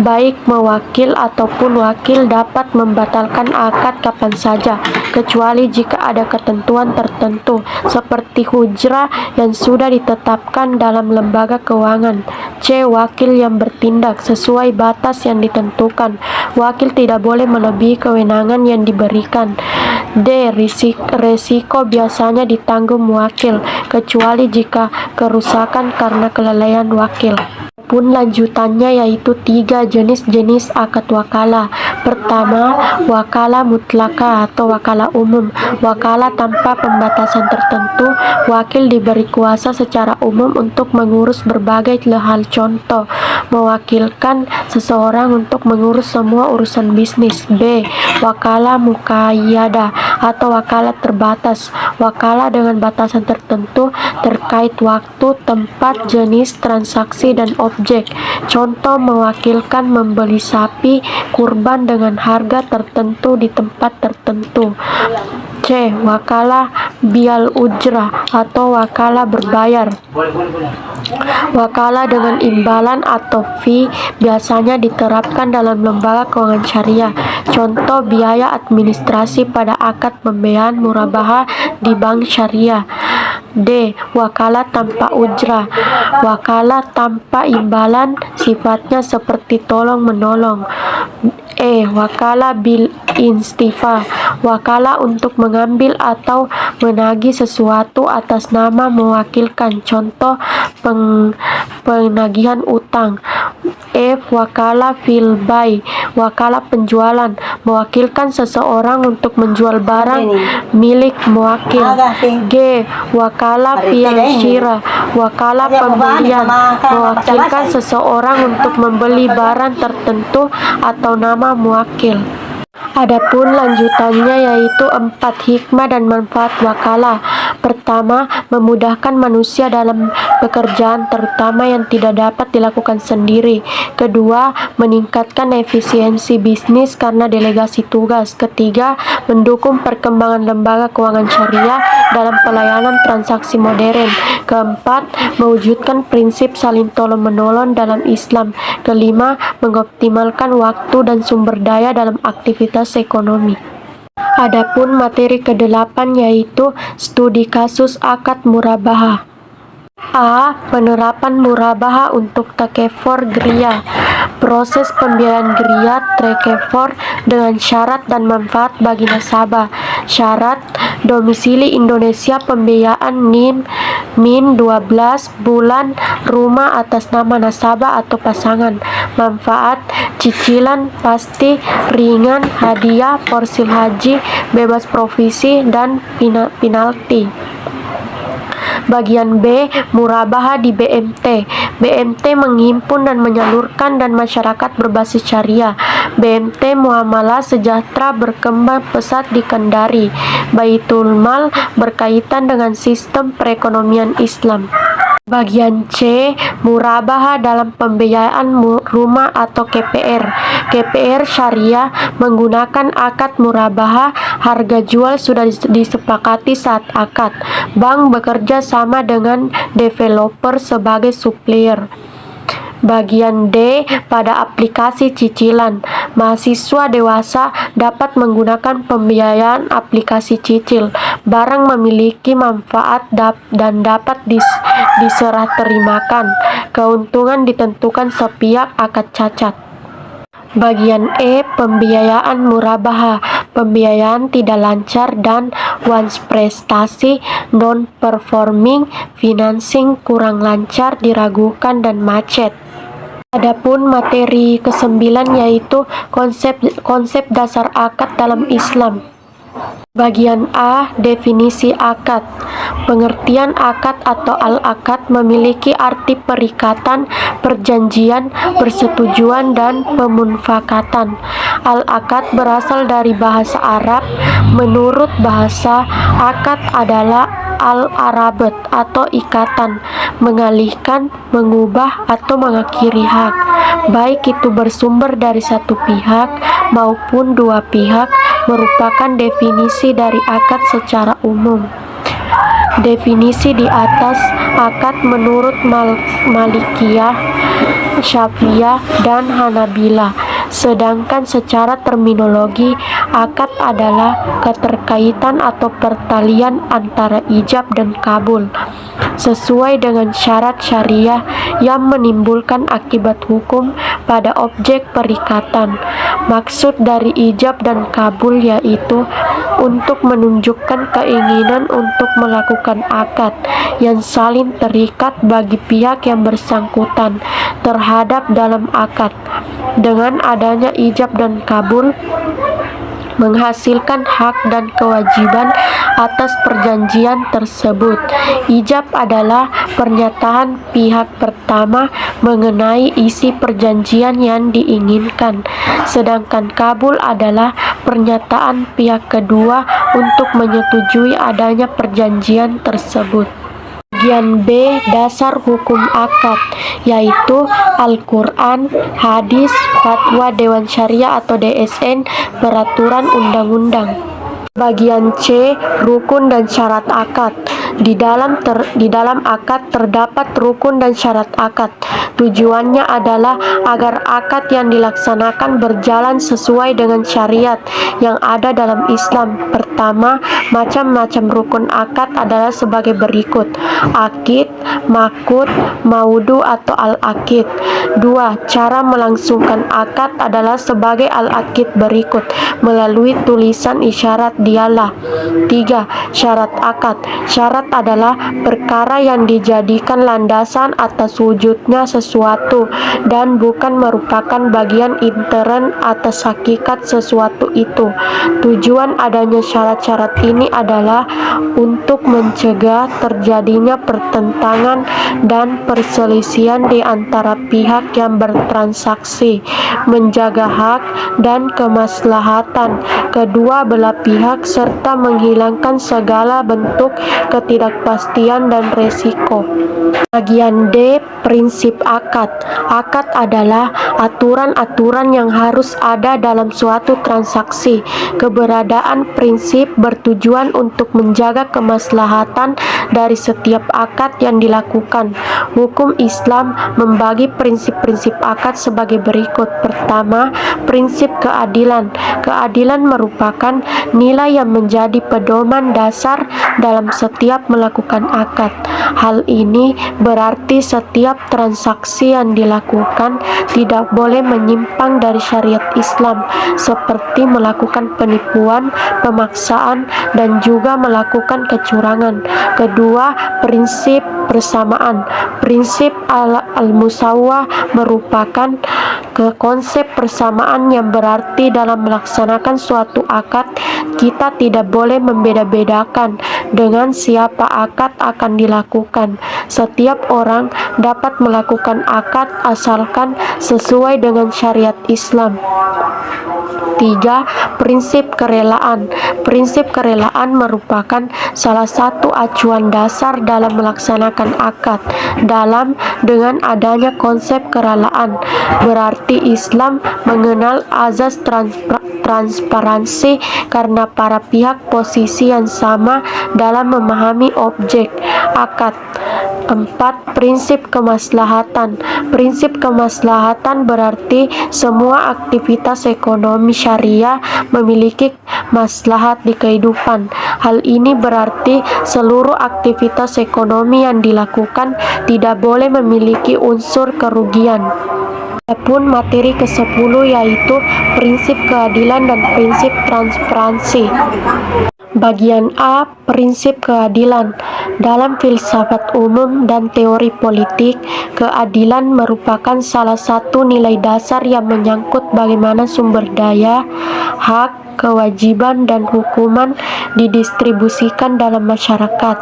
Baik mewakil ataupun wakil dapat membatalkan akad kapan saja, kecuali jika ada ketentuan tertentu, seperti hujrah yang sudah ditetapkan dalam lembaga keuangan. C. Wakil yang bertindak sesuai batas yang ditentukan. Wakil tidak boleh melebihi kewenangan yang diberikan. D. Risiko biasanya ditanggung wakil, kecuali jika kerusakan karena kelalaian wakil. Pun lanjutannya yaitu 3 jenis-jenis akad wakalah. Pertama, wakalah mutlaka atau wakalah umum. Wakalah tanpa pembatasan tertentu. Wakil diberi kuasa secara umum untuk mengurus berbagai hal. Contoh, mewakilkan seseorang untuk mengurus semua urusan bisnis. B. Wakalah muqayyadah atau wakalah terbatas. Wakalah dengan batasan tertentu terkait waktu, tempat, jenis transaksi, dan objek. Contoh, mewakilkan membeli sapi kurban dengan harga tertentu di tempat tertentu. C. Wakalah bil ujrah atau wakalah berbayar. Wakalah dengan imbalan atau fee biasanya diterapkan dalam lembaga keuangan syariah. Contoh, biaya administrasi pada akad pembiayaan murabahah di bank syariah. D. Wakalah tanpa ujrah. Wakalah tanpa imbalan, sifatnya seperti tolong-menolong. E. Wakalah bil istifa. Wakalah untuk mengambil atau menagih sesuatu atas nama mewakilkan. Contoh, penagihan utang. F. Wakalah fil bai. Wakalah penjualan. Mewakilkan seseorang untuk menjual barang milik mewakil. G. Wakalah fil syira. Wakalah pembelian. Mewakilkan seseorang untuk membeli barang tertentu atau nama mewakil. Adapun lanjutannya yaitu 4 hikmah dan manfaat wakalah. Pertama, memudahkan manusia dalam pekerjaan terutama yang tidak dapat dilakukan sendiri. Kedua, meningkatkan efisiensi bisnis karena delegasi tugas. Ketiga, mendukung perkembangan lembaga keuangan syariah dalam pelayanan transaksi modern. Keempat, mewujudkan prinsip saling tolong-menolong dalam Islam. Kelima, mengoptimalkan waktu dan sumber daya dalam aktivitas ekonomi. Adapun materi ke-8 yaitu studi kasus akad murabahah. A. Penerapan murabahah untuk takefor geria. proses pembiayaan Griat Trekefor dengan syarat dan manfaat bagi nasabah. Syarat: domisili Indonesia, pembiayaan min 12 bulan, rumah atas nama nasabah atau pasangan. Manfaat: cicilan pasti, ringan, hadiah, porsi haji, bebas provisi dan penalti. Bagian B, murabahah di BMT. BMT menghimpun dan menyalurkan dan masyarakat berbasis syariah. BMT Muamalah Sejahtera berkembang pesat di Kendari. Baitul Mal berkaitan dengan sistem perekonomian Islam. Bagian C, murabahah dalam pembiayaan rumah atau KPR. KPR syariah menggunakan akad murabahah, harga jual sudah disepakati saat akad. Bank bekerja sama dengan developer sebagai supplier. Bagian D, pada aplikasi cicilan. Mahasiswa dewasa dapat menggunakan pembiayaan aplikasi cicil. Barang memiliki manfaat dan dapat diserahterimakan. Keuntungan ditentukan sepihak akad cacat. Bagian E, pembiayaan murabahah. Pembiayaan tidak lancar dan once prestasi, non-performing financing kurang lancar, diragukan dan macet. Adapun materi ke-9 yaitu konsep dasar akad dalam Islam. Bagian A, definisi akad. Pengertian akad atau al-akad memiliki arti perikatan, perjanjian, persetujuan, dan pemunfakatan. Al-akad berasal dari bahasa Arab. Menurut bahasa, akad adalah al-arabat atau ikatan, mengalihkan, mengubah, atau mengakhiri hak, baik itu bersumber dari satu pihak maupun dua pihak, merupakan definisi dari akad secara umum. Definisi di atas akad menurut Malikiyah, Syafi'iyah, dan Hanabilah. Sedangkan secara terminologi, akad adalah keterkaitan atau pertalian antara ijab dan kabul, sesuai dengan syarat syariah yang menimbulkan akibat hukum pada objek perikatan. Maksud dari ijab dan kabul yaitu untuk menunjukkan keinginan untuk melakukan akad yang saling terikat bagi pihak yang bersangkutan terhadap dalam akad. Dengan adanya ijab dan kabul menghasilkan hak dan kewajiban atas perjanjian tersebut. Ijab adalah pernyataan pihak pertama mengenai isi perjanjian yang diinginkan, sedangkan kabul adalah pernyataan pihak kedua untuk menyetujui adanya perjanjian tersebut. Bagian B, dasar hukum akad, yaitu Al-Quran, hadis, fatwa Dewan Syariah atau DSN, peraturan undang-undang. Bagian C, rukun dan syarat akad. Di dalam akad terdapat rukun dan syarat akad. Tujuannya adalah agar akad yang dilaksanakan berjalan sesuai dengan syariat yang ada dalam Islam. Pertama, macam-macam rukun akad adalah sebagai berikut: akid, makut, maudu atau al-akid. 2. Cara melangsungkan akad adalah sebagai al-akid berikut: melalui tulisan isyarat dialah. 3. Syarat akad. Syarat adalah perkara yang dijadikan landasan atas wujudnya sesuatu dan bukan merupakan bagian intern atas hakikat sesuatu itu. Tujuan adanya syarat-syarat ini adalah untuk mencegah terjadinya pertentangan dan perselisihan di antara pihak yang bertransaksi, menjaga hak dan kemaslahatan kedua belah pihak, serta menghilangkan segala bentuk ketidakpastian dan resiko. Bagian D, prinsip akad. Akad adalah aturan-aturan yang harus ada dalam suatu transaksi. Keberadaan prinsip bertujuan untuk menjaga kemaslahatan dari setiap akad yang dilakukan. Hukum Islam membagi prinsip-prinsip akad sebagai berikut. Pertama, prinsip keadilan. Keadilan merupakan nilai yang menjadi pedoman dasar dalam setiap melakukan akad. Hal ini berarti setiap transaksi yang dilakukan tidak boleh menyimpang dari syariat Islam, seperti melakukan penipuan, pemaksaan, dan juga melakukan kecurangan. Kedua, prinsip persamaan. Prinsip al-musawah merupakan konsep persamaan yang berarti dalam melaksanakan suatu akad, kita tidak boleh membeda-bedakan dengan siapa akad akan dilakukan. Setiap orang dapat melakukan akad asalkan sesuai dengan syariat Islam. 3. Prinsip kerelaan. Prinsip kerelaan merupakan salah satu acuan dasar dalam melaksanakan akad. Dengan adanya konsep kerelaan, berarti Islam mengenal azas transparansi karena para pihak posisi yang sama dalam memahami objek akad. 4. Prinsip kemaslahatan. Prinsip kemaslahatan berarti semua aktivitas ekonomi syariah memiliki maslahat di kehidupan. Hal ini berarti seluruh aktivitas ekonomi yang dilakukan tidak boleh memiliki unsur kerugian. Adapun materi ke-10 yaitu prinsip keadilan dan prinsip transparansi. Bagian A. Prinsip keadilan. Dalam filsafat umum dan teori politik, keadilan merupakan salah satu nilai dasar yang menyangkut bagaimana sumber daya, hak, kewajiban, dan hukuman didistribusikan dalam masyarakat.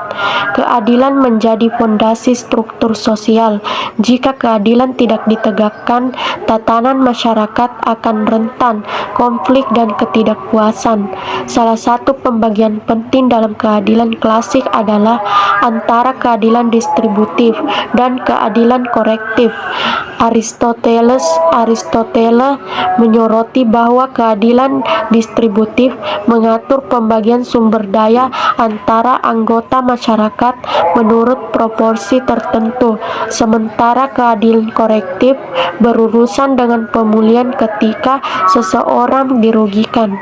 Keadilan menjadi fondasi struktur sosial. Jika keadilan tidak ditegakkan, tatanan masyarakat akan rentan konflik dan ketidakpuasan. Salah satu pembagian penting dalam keadilan klasik adalah antara keadilan distributif dan keadilan korektif. Aristoteles menyoroti bahwa keadilan distributif mengatur pembagian sumber daya antara anggota masyarakat menurut proporsi tertentu, sementara keadilan korektif berurusan dengan pemulihan ketika seseorang dirugikan.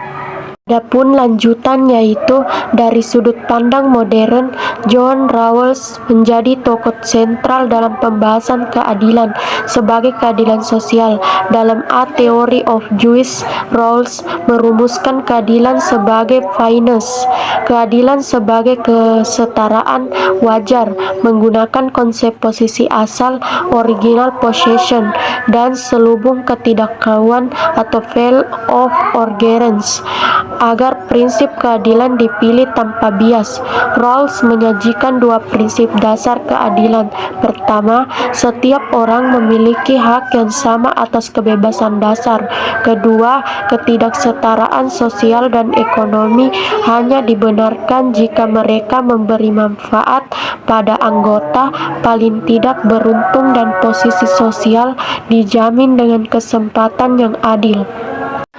Adapun lanjutan yaitu dari sudut pandang modern, John Rawls menjadi tokoh sentral dalam pembahasan keadilan sebagai keadilan sosial. Dalam A Theory of Justice, Rawls merumuskan keadilan sebagai fairness, keadilan sebagai kesetaraan wajar, menggunakan konsep posisi asal, original possession, dan selubung ketidaktahuan atau veil of ignorance, agar prinsip keadilan dipilih tanpa bias. Rawls menyajikan dua prinsip dasar keadilan. Pertama, setiap orang memiliki hak yang sama atas kebebasan dasar. Kedua, ketidaksetaraan sosial dan ekonomi hanya dibenarkan jika mereka memberi manfaat pada anggota paling tidak beruntung dan posisi sosial dijamin dengan kesempatan yang adil.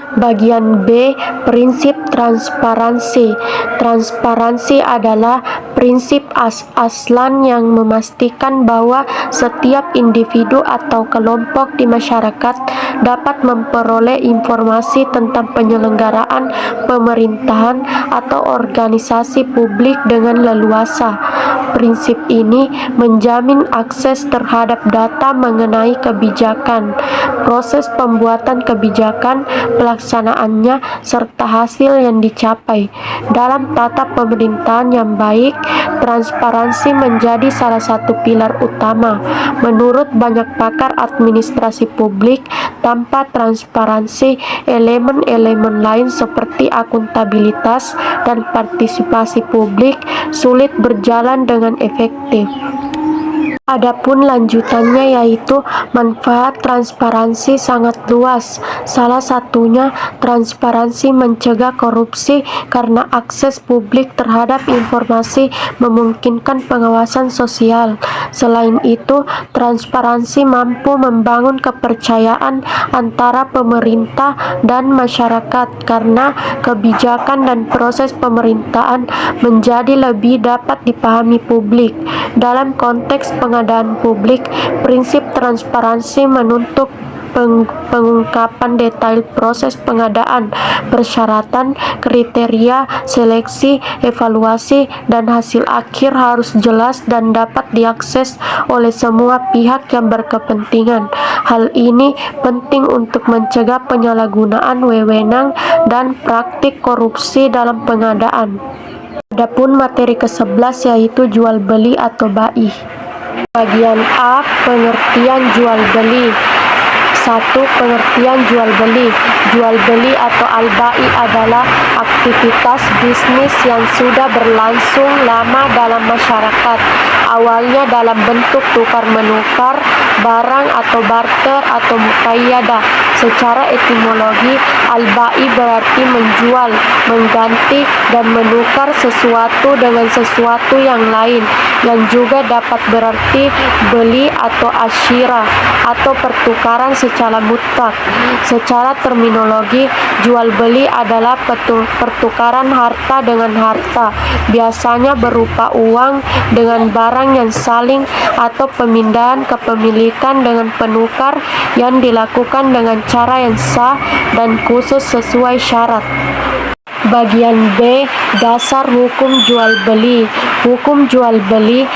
Bagian B. Prinsip transparansi. Transparansi adalah prinsip aslan yang memastikan bahwa setiap individu atau kelompok di masyarakat dapat memperoleh informasi tentang penyelenggaraan pemerintahan atau organisasi publik dengan leluasa. Prinsip ini menjamin akses terhadap data mengenai kebijakan, proses pembuatan kebijakan, pelaksanaannya, serta hasil yang dicapai. Dalam tata pemerintahan yang baik, transparansi menjadi salah satu pilar utama. Menurut banyak pakar administrasi publik, tanpa transparansi, elemen-elemen lain seperti akuntabilitas dan partisipasi publik sulit berjalan dengan efektif. Adapun lanjutannya yaitu manfaat transparansi sangat luas. Salah satunya, transparansi mencegah korupsi karena akses publik terhadap informasi memungkinkan pengawasan sosial. Selain itu, transparansi mampu membangun kepercayaan antara pemerintah dan masyarakat karena kebijakan dan proses pemerintahan menjadi lebih dapat dipahami publik. Dalam konteks pengadaan publik, prinsip transparansi menuntut pengungkapan detail proses pengadaan, persyaratan, kriteria, seleksi, evaluasi, dan hasil akhir harus jelas dan dapat diakses oleh semua pihak yang berkepentingan. Hal ini penting untuk mencegah penyalahgunaan wewenang dan praktik korupsi dalam pengadaan. Adapun materi ke-11 yaitu jual beli atau bai'. Bagian A, pengertian jual beli. 1. Pengertian jual beli. Jual beli atau al-bai' adalah aktivitas bisnis yang sudah berlangsung lama dalam masyarakat. Awalnya dalam bentuk tukar-menukar barang atau barter atau muqayyadah. Secara etimologi, al-bai' berarti menjual, mengganti, dan menukar sesuatu dengan sesuatu yang lain, yang juga dapat berarti beli atau asyirah atau pertukaran secara mutlak. Secara terminologi, jual beli adalah pertukaran harta dengan harta, biasanya berupa uang dengan barang yang saling, atau pemindahan kepemilikan dengan penukar yang dilakukan dengan cara yang sah dan khusus sesuai syarat. Bagian B, dasar hukum jual beli. Hukum jual beli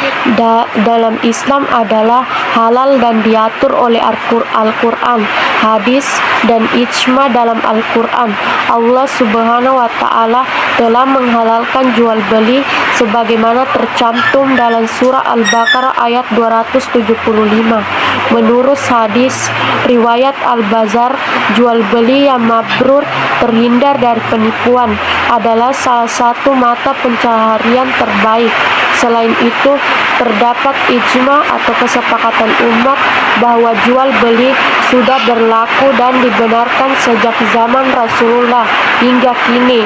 dalam Islam adalah halal dan diatur oleh Al-Quran, hadis, dan ijma. Dalam Al-Quran, Allah Subhanahu wa Ta'ala telah menghalalkan jual beli sebagaimana tercantum dalam surah Al-Baqarah ayat 275. Menurut hadis riwayat Al-Bazar, jual beli yang mabrur, terhindar dari penipuan, adalah salah satu mata pencaharian terbaik. Selain itu, terdapat ijma atau kesepakatan umat bahwa jual beli sudah berlaku dan dibenarkan sejak zaman Rasulullah hingga kini.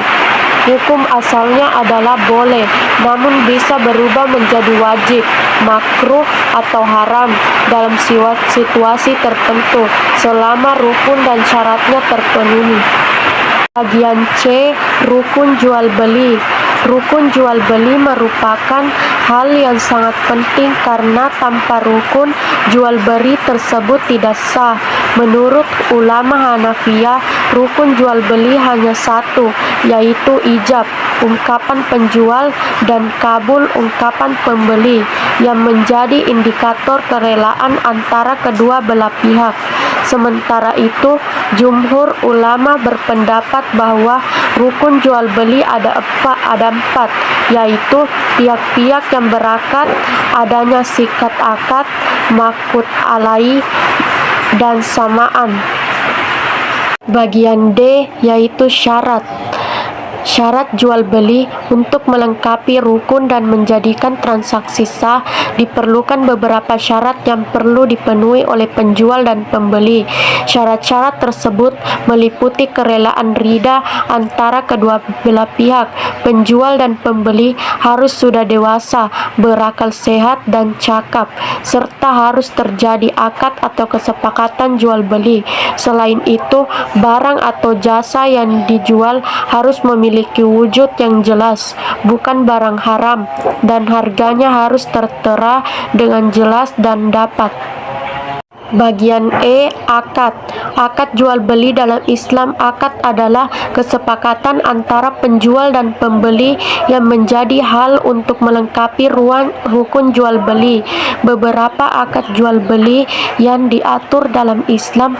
Hukum asalnya adalah boleh, namun bisa berubah menjadi wajib, makruh, atau haram dalam situasi tertentu selama rukun dan syaratnya terpenuhi. Bagian C, rukun jual beli. Rukun jual beli merupakan hal yang sangat penting karena tanpa rukun jual beli tersebut tidak sah. Menurut ulama Hanafiyah, rukun jual beli hanya satu, yaitu ijab, ungkapan penjual, dan kabul, ungkapan pembeli, yang menjadi indikator kerelaan antara kedua belah pihak. Sementara itu, jumhur ulama berpendapat bahwa rukun jual beli ada empat, yaitu pihak-pihak yang berakad, adanya sikat akad, makut alai, dan samaan. Bagian D yaitu syarat. Syarat jual beli untuk melengkapi rukun dan menjadikan transaksi sah diperlukan beberapa syarat yang perlu dipenuhi oleh penjual dan pembeli. Syarat-syarat tersebut meliputi kerelaan ridha antara kedua belah pihak. Penjual dan pembeli harus sudah dewasa, berakal sehat, dan cakap, serta harus terjadi akad atau kesepakatan jual beli. Selain itu, barang atau jasa yang dijual harus memiliki wujud yang jelas, bukan barang haram, dan harganya harus tertera dengan jelas dan dapat. Bagian E, akad. Akad jual beli dalam Islam. Akad adalah kesepakatan antara penjual dan pembeli yang menjadi hal untuk melengkapi rukun jual beli. Beberapa akad jual beli yang diatur dalam Islam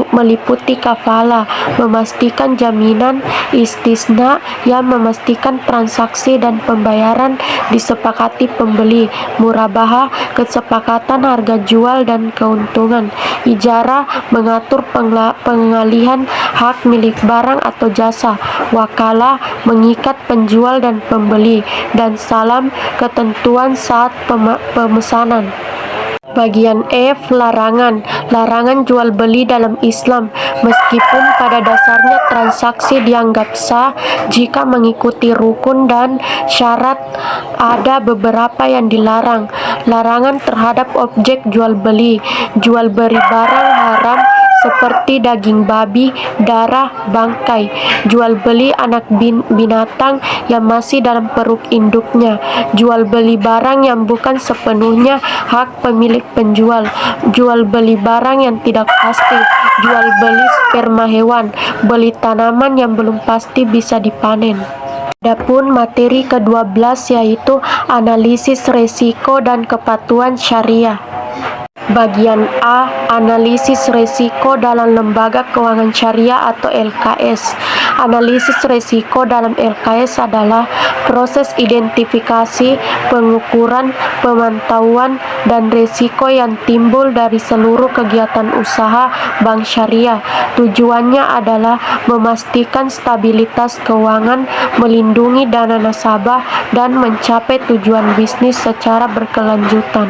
meliputi kafalah, memastikan jaminan, istisna yang memastikan transaksi dan pembayaran disepakati pembeli, murabahah, kesepakatan harga jual dan keuntungan, ijarah, mengatur pengalihan hak milik barang atau jasa, wakalah, mengikat penjual dan pembeli, dan salam, ketentuan saat pemesanan. Bagian F, larangan. Larangan jual beli dalam Islam. Meskipun pada dasarnya transaksi dianggap sah jika mengikuti rukun dan syarat, ada beberapa yang dilarang. Larangan terhadap objek jual beli. Jual beli barang haram seperti daging babi, darah, bangkai, jual beli anak binatang yang masih dalam perut induknya, jual beli barang yang bukan sepenuhnya hak pemilik penjual, jual beli barang yang tidak pasti, jual beli sperma hewan, beli tanaman yang belum pasti bisa dipanen. Adapun materi ke-12 yaitu analisis resiko dan kepatuhan syariah. Bagian A. Analisis resiko dalam lembaga keuangan syariah atau LKS. Analisis resiko dalam LKS adalah proses identifikasi, pengukuran, pemantauan, dan resiko yang timbul dari seluruh kegiatan usaha bank syariah. Tujuannya adalah memastikan stabilitas keuangan, melindungi dana nasabah, dan mencapai tujuan bisnis secara berkelanjutan.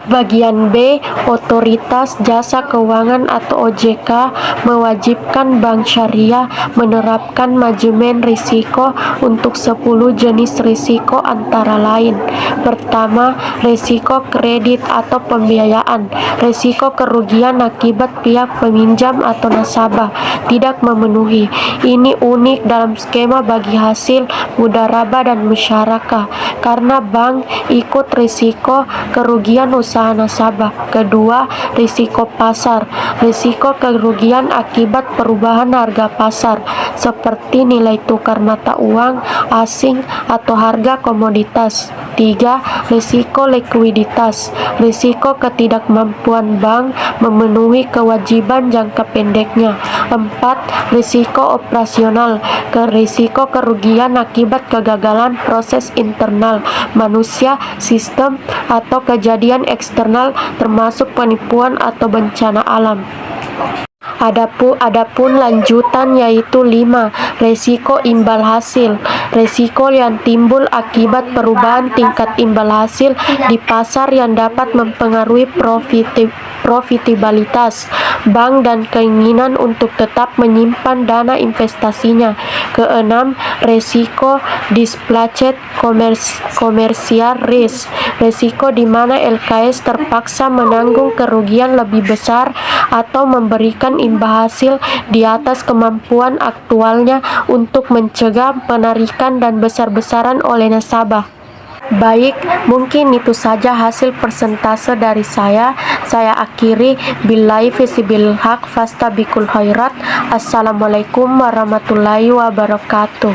Bagian B. Otoritas Jasa Keuangan atau OJK mewajibkan bank syariah menerapkan manajemen risiko untuk 10 jenis risiko antara lain. Pertama, risiko kredit atau pembiayaan. Risiko kerugian akibat pihak peminjam atau nasabah tidak memenuhi. Ini unik dalam skema bagi hasil, mudharabah, dan musyarakah karena bank ikut risiko kerugian usaha nasabah. Kedua, risiko pasar. Risiko kerugian akibat perubahan harga pasar seperti nilai tukar mata uang asing atau harga komoditas. Tiga, risiko likuiditas. Risiko ketidakmampuan bank memenuhi kewajiban jangka pendeknya. Empat, risiko operasional. Risiko kerugian akibat kegagalan proses internal manusia, sistem, atau kejadian eksternal termasuk penipuan atau bencana alam. Adapun lanjutan yaitu 5. Resiko imbal hasil. Resiko yang timbul akibat perubahan tingkat imbal hasil di pasar yang dapat mempengaruhi profitabilitas bank dan keinginan untuk tetap menyimpan dana investasinya. Keenam, resiko displaced commercial risk. Resiko di mana LKS terpaksa menanggung kerugian lebih besar atau memberikan imbal hasil di atas kemampuan aktualnya untuk mencegah penarikan dan besar-besaran oleh nasabah. Baik, mungkin itu saja hasil persentase dari saya. Saya akhiri, billahi visibil haq fastabiqul khairat. Assalamualaikum warahmatullahi wabarakatuh.